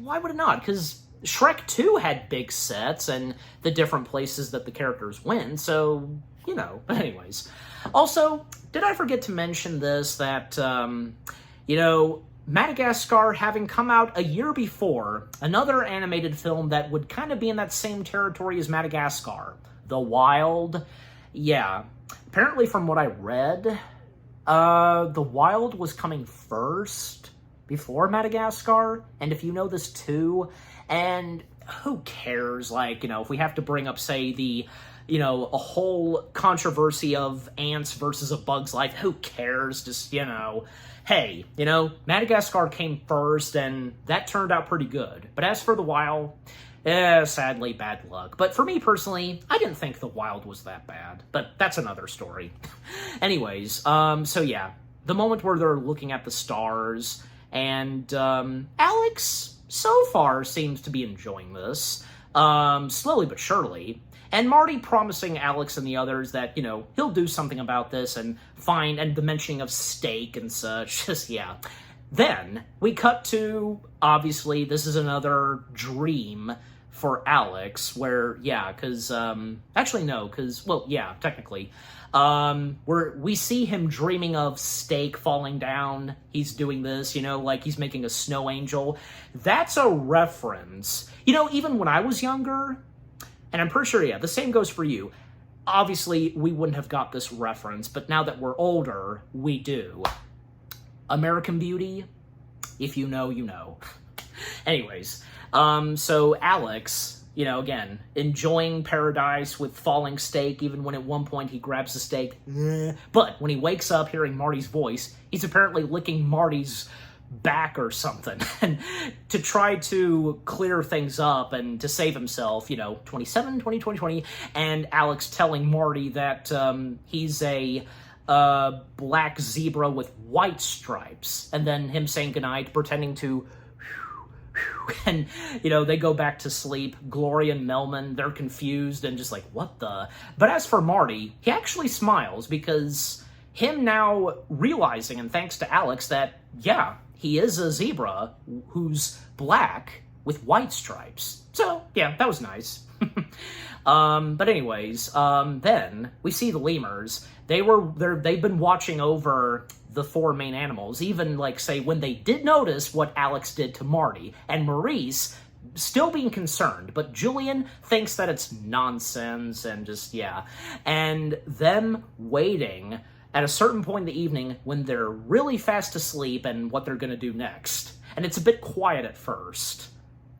why would it not? Because Shrek 2 had big sets and the different places that the characters went, so, but anyways. Also, did I forget to mention this, that, Madagascar having come out a year before, another animated film that would kind of be in that same territory as Madagascar, The Wild. Yeah, apparently from what I read, The Wild was coming first before Madagascar, and if you know this too, and who cares, if we have to bring up, say, a whole controversy of ants versus A Bug's Life, who cares, just, hey, Madagascar came first, and that turned out pretty good, but as for The Wild, sadly, bad luck. But for me personally, I didn't think The Wild was that bad, but that's another story. Anyways, so yeah, the moment where they're looking at the stars, and Alex, so far, seems to be enjoying this, slowly but surely, and Marty promising Alex and the others that, he'll do something about this, and the mentioning of steak and such, just, yeah. Then, we cut to, obviously, this is another dream for Alex, where, yeah, because, actually, no, because, well, yeah, technically, where we see him dreaming of steak falling down, he's doing this, like he's making a snow angel. That's a reference. Even when I was younger, and I'm pretty sure, yeah, the same goes for you. Obviously, we wouldn't have got this reference, but now that we're older, we do. American Beauty, if you know, you know. Anyways, so Alex, again, enjoying paradise with falling steak, even when at one point he grabs the steak. But when he wakes up hearing Marty's voice, he's apparently licking Marty's back or something, and to try to clear things up and to save himself, 27, 20, 20, 20, and Alex telling Marty that he's a black zebra with white stripes, and then him saying goodnight, pretending to, and, they go back to sleep. Gloria and Melman, they're confused and just like, what the? But as for Marty, he actually smiles, because him now realizing, and thanks to Alex, that, yeah, he is a zebra who's black with white stripes. So, yeah, that was nice. But anyways, then we see the lemurs. They've been watching over the four main animals, even, say, when they did notice what Alex did to Marty, and Maurice still being concerned, but Julian thinks that it's nonsense, and just, yeah. And them waiting at a certain point in the evening when they're really fast asleep and what they're gonna do next. And it's a bit quiet at first.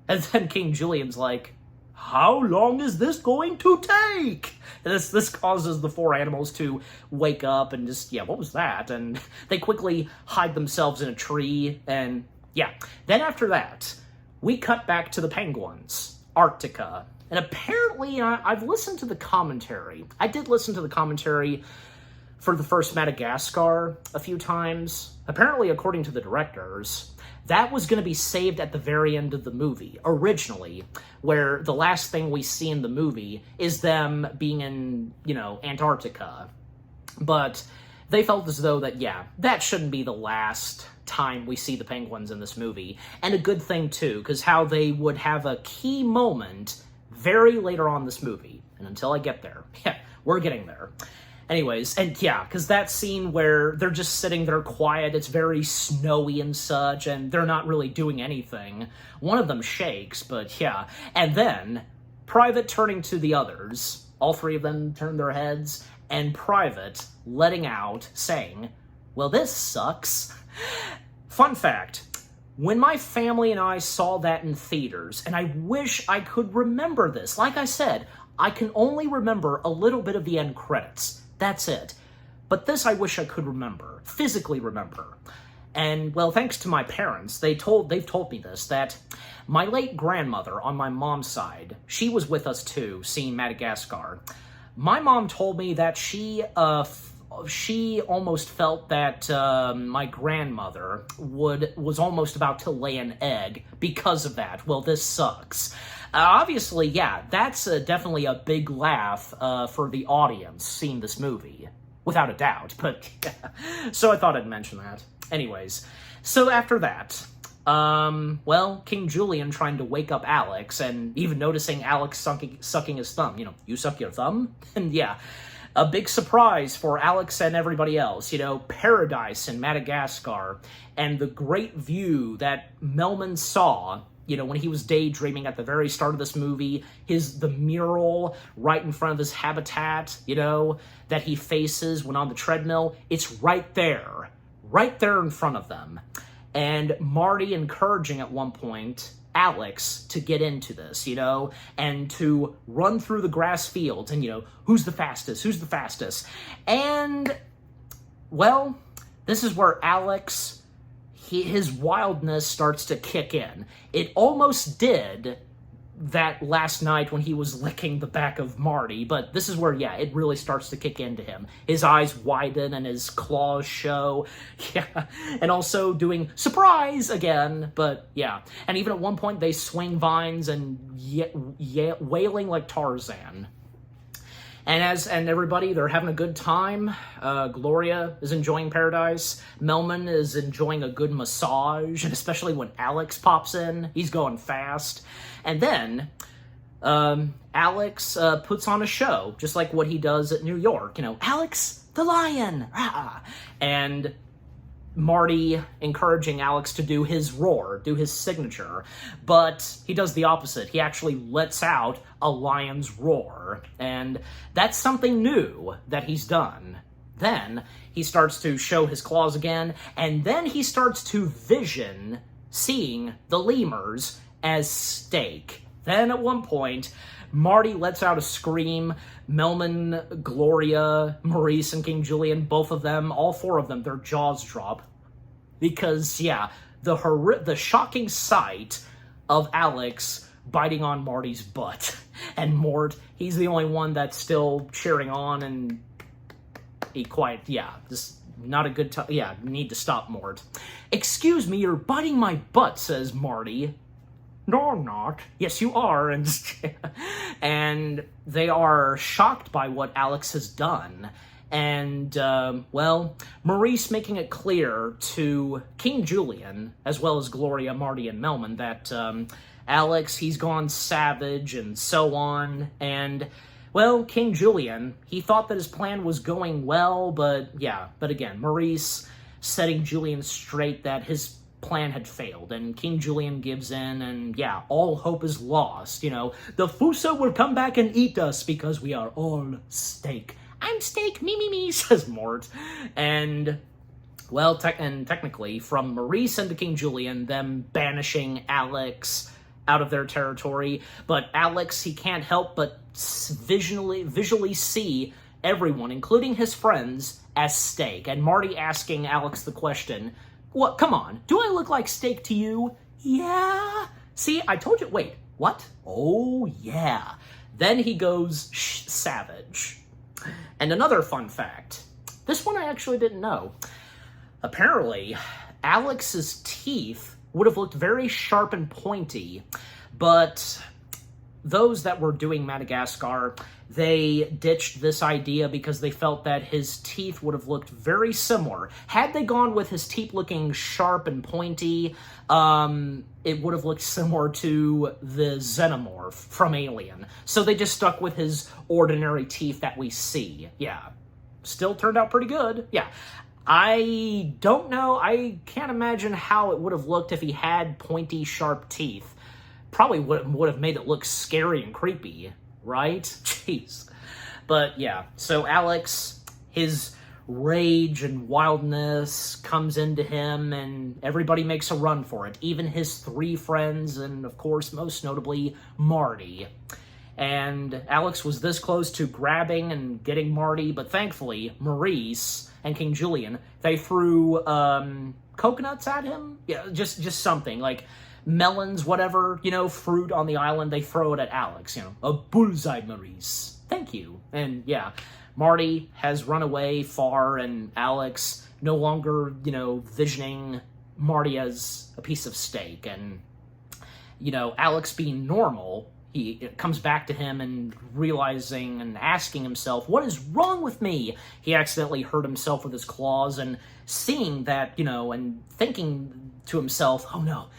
And then King Julian's like, how long is this going to take? And this causes the four animals to wake up and just, yeah, what was that? And they quickly hide themselves in a tree, and yeah. Then after that, we cut back to the penguins, Arctica. And apparently, I've listened to the commentary. I did listen to the commentary for the first Madagascar a few times. Apparently, according to the directors, that was going to be saved at the very end of the movie, originally, where the last thing we see in the movie is them being in, Antarctica. But they felt as though that, yeah, that shouldn't be the last time we see the penguins in this movie. And a good thing, too, because how they would have a key moment very later on in this movie. And until I get there, yeah, we're getting there. Anyways, and yeah, because that scene where they're just sitting there quiet, it's very snowy and such, and they're not really doing anything. One of them shakes, but yeah. And then, Private turning to the others, all three of them turn their heads, and Private letting out, saying, well, this sucks. Fun fact, when my family and I saw that in theaters, and I wish I could remember this, like I said, I can only remember a little bit of the end credits. That's it. But this I wish I could remember, physically remember. And, well, thanks to my parents, they've told me this, that my late grandmother on my mom's side, she was with us too, seeing Madagascar. My mom told me that she almost felt that my grandmother was almost about to lay an egg because of that. Well, this sucks. Obviously, yeah, that's definitely a big laugh for the audience seeing this movie, without a doubt. But so I thought I'd mention that. Anyways, so after that, well, King Julian trying to wake up Alex, and even noticing Alex sucking his thumb. You know, you suck your thumb? And yeah, a big surprise for Alex and everybody else. You know, paradise in Madagascar, and the great view that Melman saw, you know, when he was daydreaming at the very start of this movie, the mural right in front of his habitat, you know, that he faces when on the treadmill, it's right there in front of them. And Marty encouraging at one point Alex to get into this, you know, and to run through the grass fields and, you know, who's the fastest? And, well, this is where Alex, his wildness starts to kick in. It almost did that last night when he was licking the back of Marty, but this is where, yeah, it really starts to kick into him. His eyes widen and his claws show, yeah, and also doing surprise again, but yeah. And even at one point they swing vines and wailing like Tarzan. And everybody, they're having a good time. Gloria is enjoying paradise. Melman is enjoying a good massage, and especially when Alex pops in, he's going fast. And then Alex puts on a show, just like what he does at New York. You know, Alex the Lion! Rah! And Marty encouraging Alex to do his roar, do his signature, but he does the opposite. He actually lets out a lion's roar, and that's something new that he's done. Then he starts to show his claws again, and then he starts to vision seeing the lemurs as steak. Then at one point, Marty lets out a scream. Melman, Gloria, Maurice, and King Julian, both of them, all four of them, their jaws drop. Because, yeah, the shocking sight of Alex biting on Marty's butt. And Mort, he's the only one that's still cheering on, and just not a good time. Yeah, need to stop, Mort. Excuse me, you're biting my butt, says Marty. No, I'm not. Yes, you are. And they are shocked by what Alex has done. And, well, Maurice making it clear to King Julian, as well as Gloria, Marty, and Melman, that Alex, he's gone savage and so on. And, well, King Julian, he thought that his plan was going well, but again, Maurice setting Julian straight that his plan had failed, and King Julian gives in, and yeah, all hope is lost. You know, the Fuso will come back and eat us because we are all steak. I'm steak, me, says Mort. And, well, technically, from Maurice and to King Julian, them banishing Alex out of their territory, but Alex, he can't help but visually see everyone, including his friends, as steak. And Marty asking Alex the question, what? Come on, do I look like steak to you? Yeah. See, I told you. Wait, what? Oh, yeah. Then he goes savage. And another fun fact. This one I actually didn't know. Apparently, Alex's teeth would have looked very sharp and pointy, but those that were doing Madagascar, they ditched this idea because they felt that his teeth would have looked very similar. Had they gone with his teeth looking sharp and pointy, it would have looked similar to the xenomorph from Alien. So they just stuck with his ordinary teeth that we see. Yeah. Still turned out pretty good. Yeah. I don't know. I can't imagine how it would have looked if he had pointy, sharp teeth. Probably would have made it look scary and creepy, right? Jeez. But yeah, so Alex, his rage and wildness comes into him, and everybody makes a run for it. Even his three friends, and of course, most notably, Marty. And Alex was this close to grabbing and getting Marty, but thankfully, Maurice and King Julian, they threw coconuts at him? Yeah, just something, like melons, whatever, fruit on the island, they throw it at Alex, a bullseye, Maurice. Thank you. And yeah, Marty has run away far, and Alex no longer, visioning Marty as a piece of steak. And, Alex being normal, he comes back to him and realizing and asking himself, what is wrong with me? He accidentally hurt himself with his claws, and seeing that, and thinking to himself, oh no,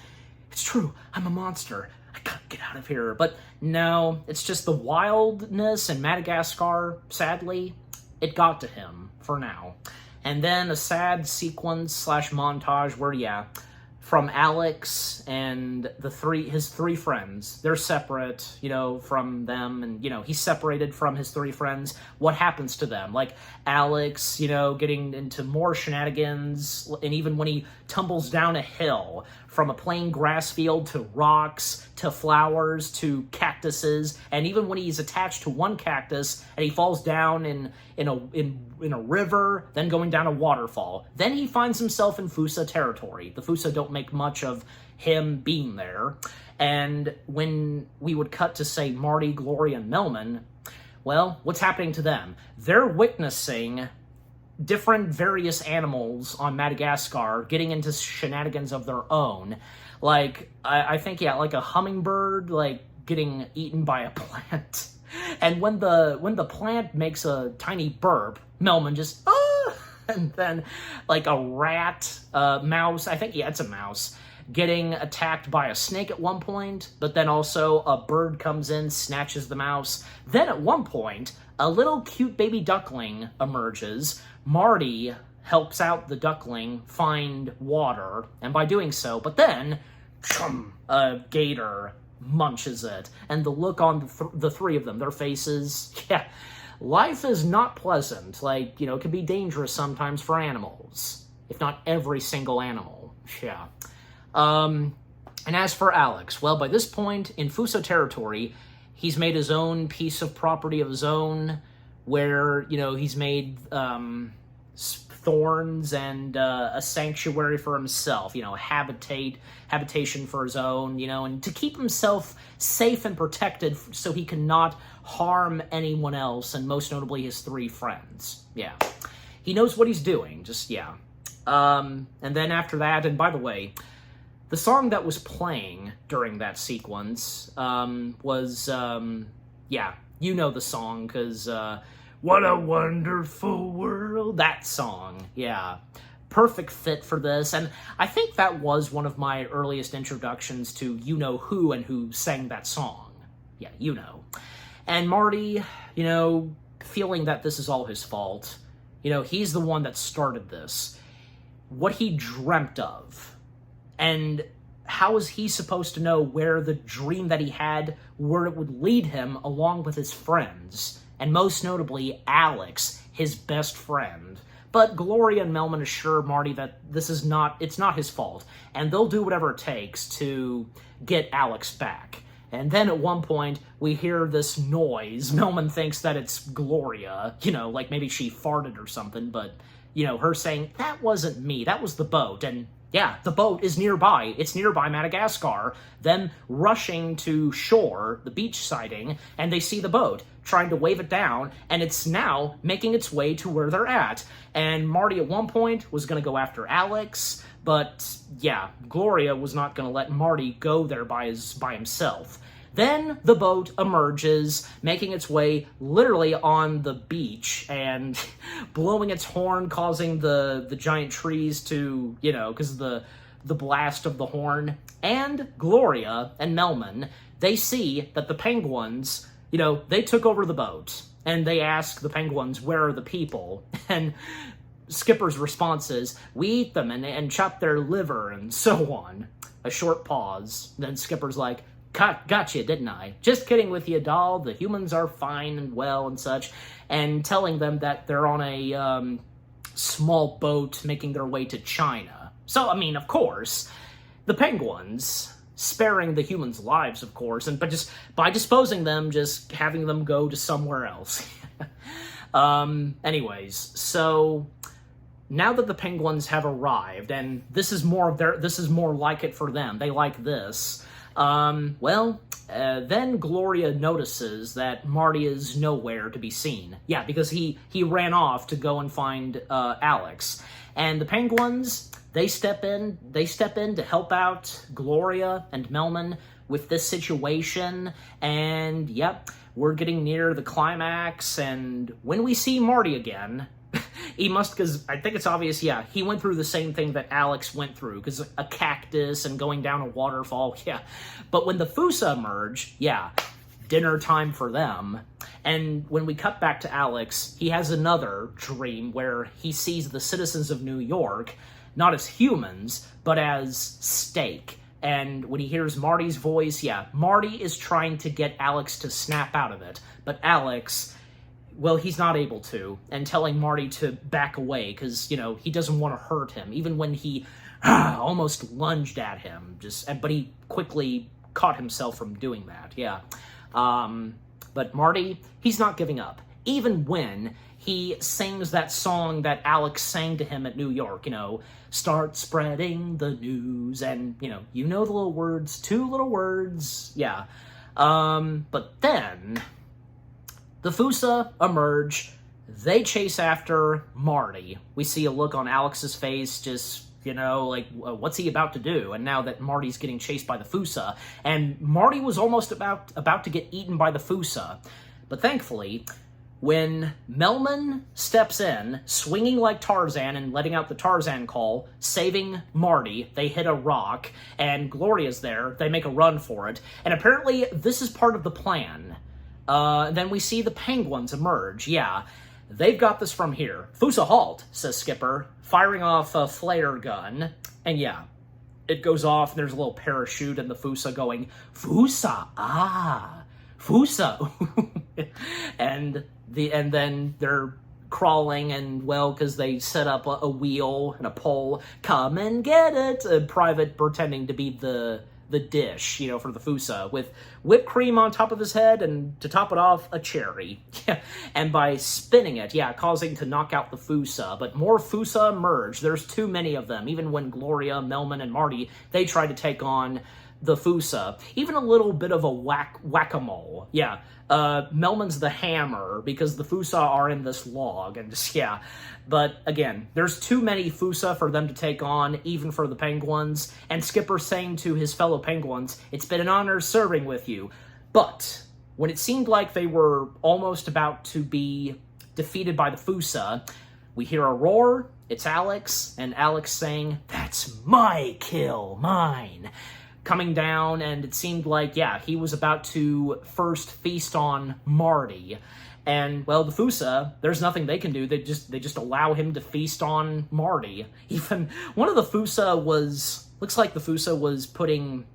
it's true, I'm a monster. I gotta get out of here. But no, it's just the wildness in Madagascar, sadly, it got to him for now. And then a sad sequence / montage where, yeah, from Alex and his three friends, they're separate, from them, and, he's separated from his three friends. What happens to them? Like, Alex, getting into more shenanigans, and even when he tumbles down a hill, from a plain grass field to rocks, to flowers, to cactuses, and even when he's attached to one cactus, and he falls down in a river, then going down a waterfall. Then he finds himself in Fusa territory. The Fusa don't make much of him being there. And when we would cut to, say, Marty, Gloria, and Melman, well, what's happening to them? They're witnessing different various animals on Madagascar getting into shenanigans of their own. Like, I think, yeah, like a hummingbird, like, getting eaten by a plant. And when the plant makes a tiny burp, Melman just, and then, like, a rat, mouse, I think, yeah, it's a mouse, getting attacked by a snake at one point, but then also a bird comes in, snatches the mouse. Then at one point, a little cute baby duckling emerges. Marty helps out the duckling find water, and by doing so, but then, a gator munches it, and the look on the three of them, their faces, yeah, life is not pleasant. Like, it can be dangerous sometimes for animals, if not every single animal, yeah. And as for Alex, well, by this point, in Fuso territory, he's made his own piece of property of his own, where, he's made, thorns and a sanctuary for himself, habitation for his own, and to keep himself safe and protected so he cannot harm anyone else, and most notably his three friends. Yeah. He knows what he's doing, just, yeah. And then after that, and by the way, the song that was playing during that sequence was, yeah, you know the song, because, what a wonderful world, that song, yeah. Perfect fit for this, and I think that was one of my earliest introductions to you-know-who and who sang that song. Yeah, you know. And Marty, feeling that this is all his fault, he's the one that started this. What he dreamt of, and how is he supposed to know where the dream that he had, where it would lead him along with his friends? And most notably, Alex, his best friend. But Gloria and Melman assure Marty that it's not his fault, and they'll do whatever it takes to get Alex back. And then at one point, we hear this noise. Melman thinks that it's Gloria, like maybe she farted or something, but, her saying, that wasn't me, that was the boat, and yeah, the boat is nearby. It's nearby Madagascar. Them rushing to shore, the beach sighting, and they see the boat, trying to wave it down, and it's now making its way to where they're at. And Marty at one point was going to go after Alex, but yeah, Gloria was not going to let Marty go there by himself. Then the boat emerges, making its way literally on the beach and blowing its horn, causing the giant trees to, because of the blast of the horn. And Gloria and Melman, they see that the penguins, they took over the boat. And they ask the penguins, where are the people? And Skipper's response is, we eat them and chop their liver and so on. A short pause. Then Skipper's like, gotcha, didn't I? Just kidding with you, doll. The humans are fine and well and such. And telling them that they're on a small boat making their way to China. So, of course, the penguins, sparing the humans' lives, of course, but just by disposing them, just having them go to somewhere else. Anyways, so now that the penguins have arrived, and this is more like it for them, they like this, then Gloria notices that Marty is nowhere to be seen. Yeah, because he ran off to go and find Alex. And the penguins, they step in to help out Gloria and Melman with this situation. And yep, we're getting near the climax, and when we see Marty again, he must, because I think it's obvious, yeah, he went through the same thing that Alex went through, because a cactus and going down a waterfall, yeah. But when the Fusa emerge, yeah, dinner time for them. And when we cut back to Alex, he has another dream where he sees the citizens of New York, not as humans, but as steak. And when he hears Marty's voice, yeah, Marty is trying to get Alex to snap out of it. But Alex, well, he's not able to, and telling Marty to back away because, you know, he doesn't want to hurt him, even when he almost lunged at him. But he quickly caught himself from doing that, yeah. But Marty, he's not giving up, even when he sings that song that Alex sang to him at New York, you know, start spreading the news, and, you know the little words, 2 little words, yeah. But then the Fusa emerge, they chase after Marty. We see a look on Alex's face, just, you know, like, what's he about to do? And now that Marty's getting chased by the Fusa, and Marty was almost about to get eaten by the Fusa. But thankfully, when Melman steps in, swinging like Tarzan and letting out the Tarzan call, saving Marty, they hit a rock, and Gloria's there. They make a run for it, and apparently this is part of the plan. Then we see the penguins emerge. Yeah, they've got this from here. Fusa, halt, says Skipper, firing off a flare gun. And yeah, it goes off, and there's a little parachute, and the Fusa going, Fusa, ah, Fusa. and then they're crawling, and, well, because they set up a wheel and a pole. Come and get it. A private pretending to be the dish, you know, for the Fusa, with whipped cream on top of his head, and to top it off, a cherry. And by spinning it, yeah, causing to knock out the Fusa. But more Fusa emerge. There's too many of them. Even when Gloria, Melman, and Marty, they try to take on the Fusa. Even a little bit of a whack-a-mole. Yeah, Melman's the hammer, because the Fusa are in this log, and just, yeah. But again, there's too many Fusa for them to take on, even for the penguins. And Skipper saying to his fellow penguins, it's been an honor serving with you. But when it seemed like they were almost about to be defeated by the Fusa, we hear a roar. It's Alex, and Alex saying, that's my kill, mine. Coming down, and it seemed like, yeah, he was about to first feast on Marty. And, well, the Fusa, there's nothing they can do. They just allow him to feast on Marty. Even one of the Fusa looks like the Fusa was putting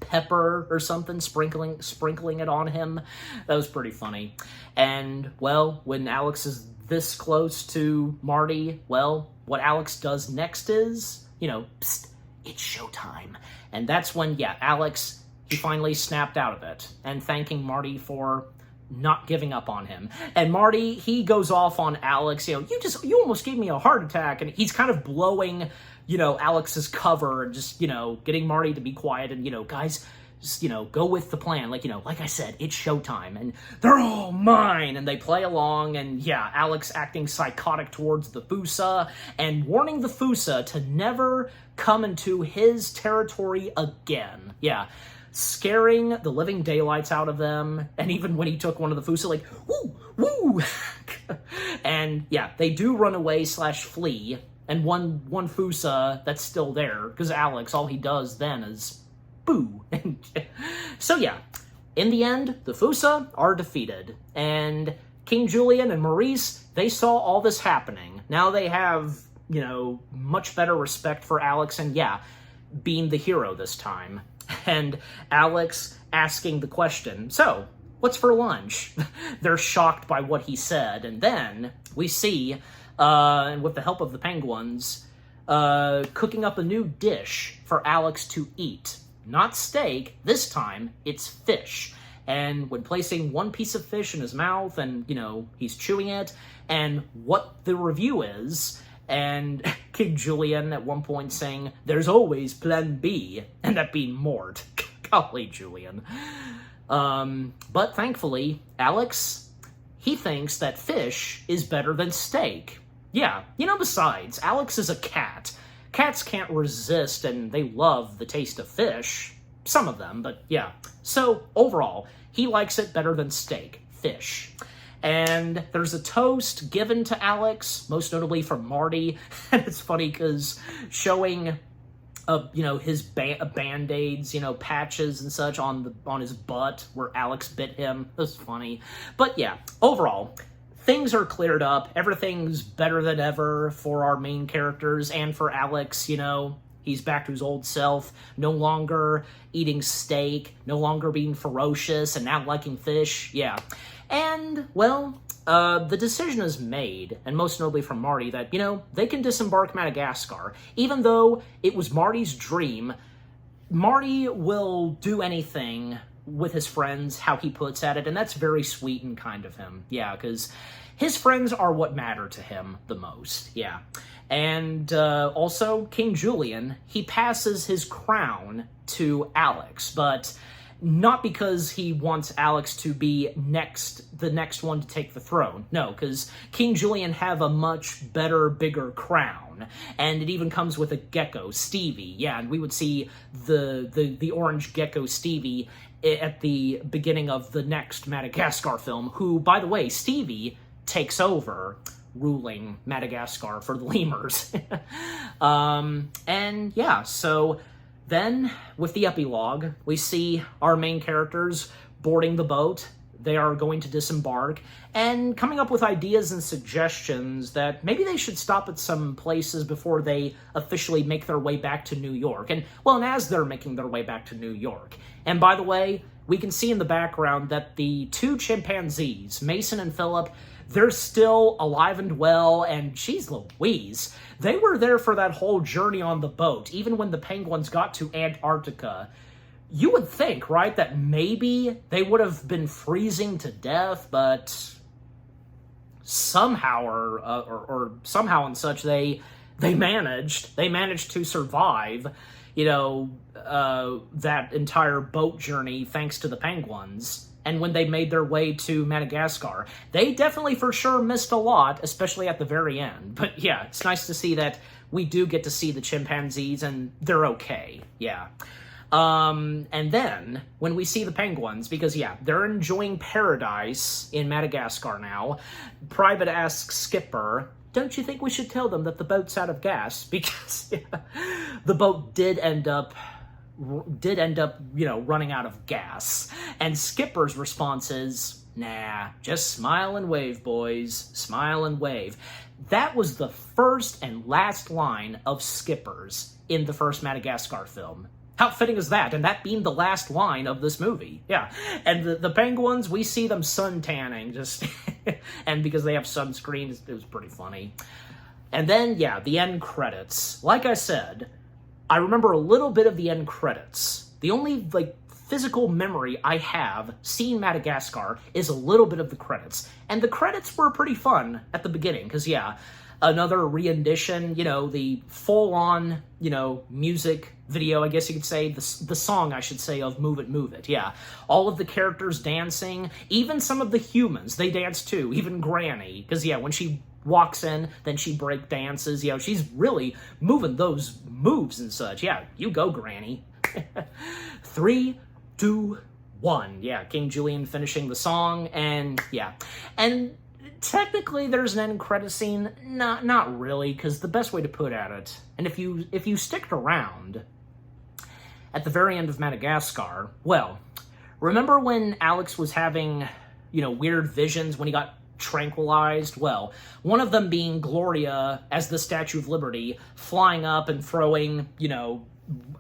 pepper or something, sprinkling it on him. That was pretty funny. And, well, when Alex is this close to Marty, well, what Alex does next is, you know, psst, it's showtime. And that's when, yeah, Alex, he finally snapped out of it, and thanking Marty for not giving up on him. And Marty, he goes off on Alex, you know, you almost gave me a heart attack, and he's kind of blowing, you know, Alex's cover, and just, you know, getting Marty to be quiet, and, you know, guys, just, you know, go with the plan. Like, you know, like I said, it's showtime, and they're all mine, and they play along, and yeah, Alex acting psychotic towards the Fusa, and warning the Fusa to never come into his territory again. Yeah, scaring the living daylights out of them, and even when he took one of the Fusa, like, woo, woo! And yeah, they do run away / flee, and one Fusa that's still there, because Alex, all he does then is boo. So yeah, in the end, the Fusa are defeated, and King Julian and Maurice, they saw all this happening. Now they have, you know, much better respect for Alex, and yeah, being the hero this time. And Alex asking the question, so, what's for lunch? They're shocked by what he said, and then we see, and with the help of the penguins, cooking up a new dish for Alex to eat. Not steak, this time, it's fish. And when placing one piece of fish in his mouth, and, you know, he's chewing it, and what the review is, and King Julian at one point saying, "There's always plan B," and that being Mort. Golly, Julian. But thankfully, Alex, he thinks that fish is better than steak. Yeah, besides, Alex is a cat. Cats can't resist, and they love the taste of fish. Some of them, but yeah. So, overall, he likes it better than steak. Fish. And there's a toast given to Alex, most notably from Marty. And it's funny because showing, his band-aids, patches and such on his butt where Alex bit him. It was funny. But yeah, overall, things are cleared up. Everything's better than ever for our main characters and for Alex, He's back to his old self, no longer eating steak, no longer being ferocious, and now liking fish. Yeah. And, well, the decision is made, and most notably from Marty, that, they can disembark Madagascar. Even though it was Marty's dream, Marty will do anything with his friends, how he puts at it, and that's very sweet and kind of him. Yeah, because his friends are what matter to him the most. Yeah. And also, King Julian, he passes his crown to Alex, but not because he wants Alex to be the next one to take the throne. No, because King Julian have a much better, bigger crown. And it even comes with a gecko, Stevie. Yeah, and we would see the orange gecko Stevie at the beginning of the next Madagascar film, who, by the way, Stevie takes over ruling Madagascar for the lemurs. And yeah, so then with the epilogue, we see our main characters boarding the boat. They are going to disembark and coming up with ideas and suggestions that maybe they should stop at some places before they officially make their way back to New York. And as they're making their way back to New York. And by the way, we can see in the background that the two chimpanzees, Mason and Philip, they're still alive and well, and geez Louise, they were there for that whole journey on the boat, even when the penguins got to Antarctica. You would think, right, that maybe they would have been freezing to death, but somehow or somehow and such, they managed to survive, that entire boat journey thanks to the penguins. And when they made their way to Madagascar, they definitely for sure missed a lot, especially at the very end. But yeah, it's nice to see that we do get to see the chimpanzees and they're okay. Yeah. And then when we see the penguins, because yeah, they're enjoying paradise in Madagascar now, Private asks Skipper, "Don't you think we should tell them that the boat's out of gas?" Because the boat did end up, running out of gas. And Skipper's response is, "Nah, just smile and wave, boys. Smile and wave." That was the first and last line of Skipper's in the first Madagascar film. How fitting is that? And that being the last line of this movie. Yeah. And the penguins, we see them sun tanning, just, and because they have sunscreen, it was pretty funny. And then, yeah, the end credits. Like I said, I remember a little bit of the end credits. The only, physical memory I have seeing Madagascar is a little bit of the credits. And the credits were pretty fun at the beginning, because, yeah, another rendition, the full-on, music video, I guess you could say, the song, I should say, of Move It, Move It, yeah. All of the characters dancing, even some of the humans, they dance too, even Granny, because, yeah, when she walks in, then she break dances, she's really moving those moves and such. Yeah, you go, Granny. 3, 2, 1. Yeah, King Julian finishing the song, and yeah. And technically there's an end credit scene. Not really, because the best way to put at it, and if you stick around at the very end of Madagascar, well, remember when Alex was having, weird visions when he got tranquilized? Well, one of them being Gloria as the Statue of Liberty, flying up and throwing,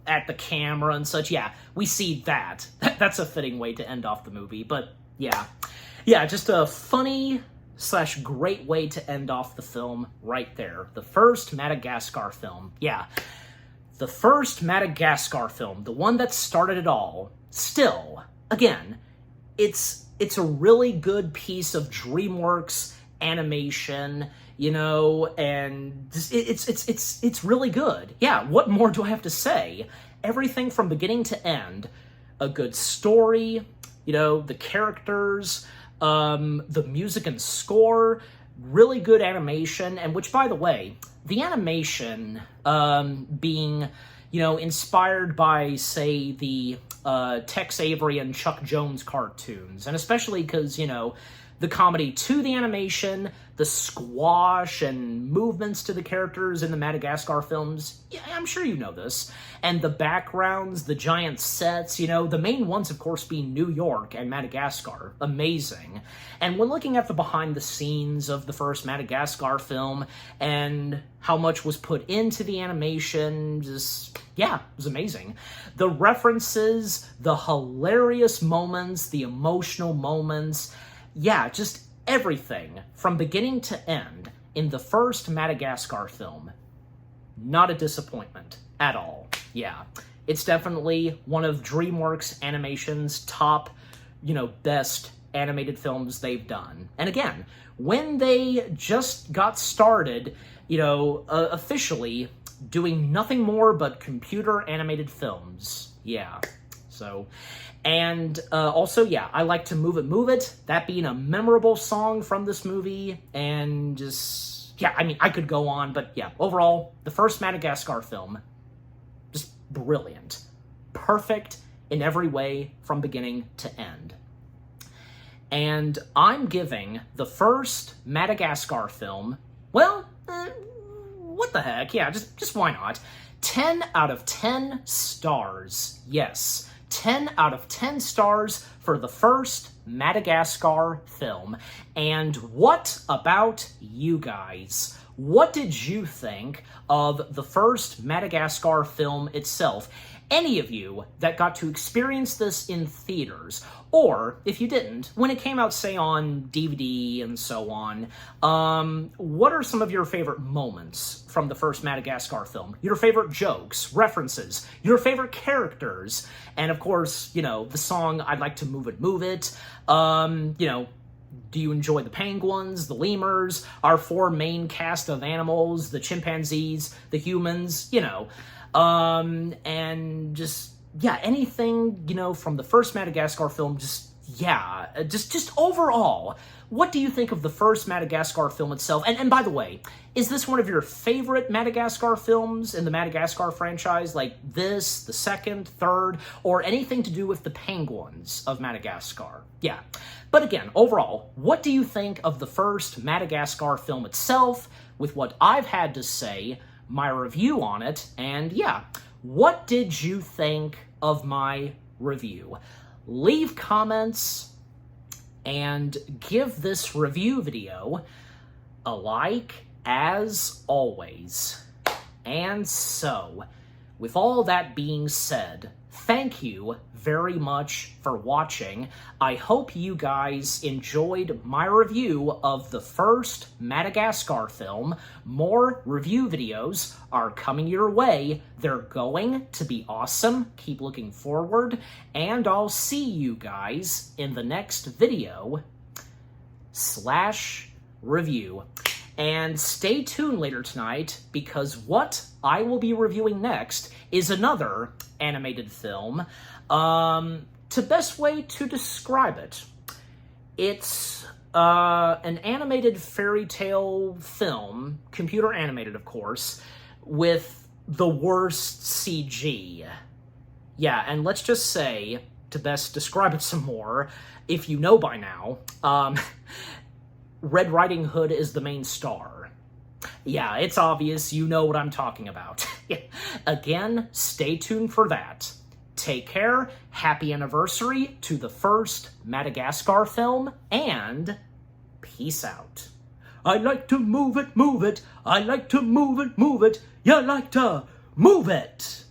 at the camera and such. Yeah, we see that. That's a fitting way to end off the movie. But yeah, just a funny / great way to end off the film right there. The first Madagascar film. Yeah, the first Madagascar film, the one that started it all. Still, again, it's a really good piece of DreamWorks animation. and just, it's really good. Yeah, what more do I have to say? Everything from beginning to end, a good story, the characters, the music and score, really good animation, and which, by the way, the animation being, inspired by, say, the Tex Avery and Chuck Jones cartoons, and especially because, the comedy to the animation, the squash and movements to the characters in the Madagascar films, yeah, I'm sure you know this, and the backgrounds, the giant sets, the main ones, of course, being New York and Madagascar. Amazing. And when looking at the behind the scenes of the first Madagascar film and how much was put into the animation, yeah, it was amazing. The references, the hilarious moments, the emotional moments, yeah, just everything from beginning to end in the first Madagascar film. Not a disappointment at all. Yeah, it's definitely one of DreamWorks Animation's top, best animated films they've done. And again, when they just got started, officially doing nothing more but computer animated films. Yeah, so... And also, yeah, I like to Move It, that being a memorable song from this movie, and just, yeah, I mean, I could go on, but yeah, overall, the first Madagascar film, just brilliant. Perfect in every way from beginning to end. And I'm giving the first Madagascar film, well, what the heck, yeah, just why not? 10 out of 10 stars, yes. 10 out of 10 stars for the first Madagascar film. And what about you guys? What did you think of the first Madagascar film itself? Any of you that got to experience this in theaters, or if you didn't, when it came out, say, on DVD and so on, what are some of your favorite moments from the first Madagascar film? Your favorite jokes, references, your favorite characters, and of course, the song I'd Like to Move It, do you enjoy the penguins, the lemurs, our four main cast of animals, the chimpanzees, the humans, and just, yeah, anything, from the first Madagascar film, just overall, what do you think of the first Madagascar film itself? And by the way, is this one of your favorite Madagascar films in the Madagascar franchise? Like this, the second, third, or anything to do with the penguins of Madagascar? Yeah. But again, overall, what do you think of the first Madagascar film itself, with what I've had to say, my review on it, and yeah, what did you think of my review? Leave comments and give this review video a like as always. And so, with all that being said, thank you very much for watching. I hope you guys enjoyed my review of the first Madagascar film. More review videos are coming your way. They're going to be awesome. Keep looking forward, and I'll see you guys in the next video / review. And stay tuned later tonight, because what I will be reviewing next is another animated film. The best way to describe it, it's an animated fairy tale film, computer animated, of course, with the worst CG. Yeah, and let's just say, to best describe it some more, if you know by now, Red Riding Hood is the main star. Yeah, it's obvious, you know what I'm talking about. Again, stay tuned for that. Take care, happy anniversary to the first Madagascar film, and peace out. I like to move it, I like to move it, you like to move it.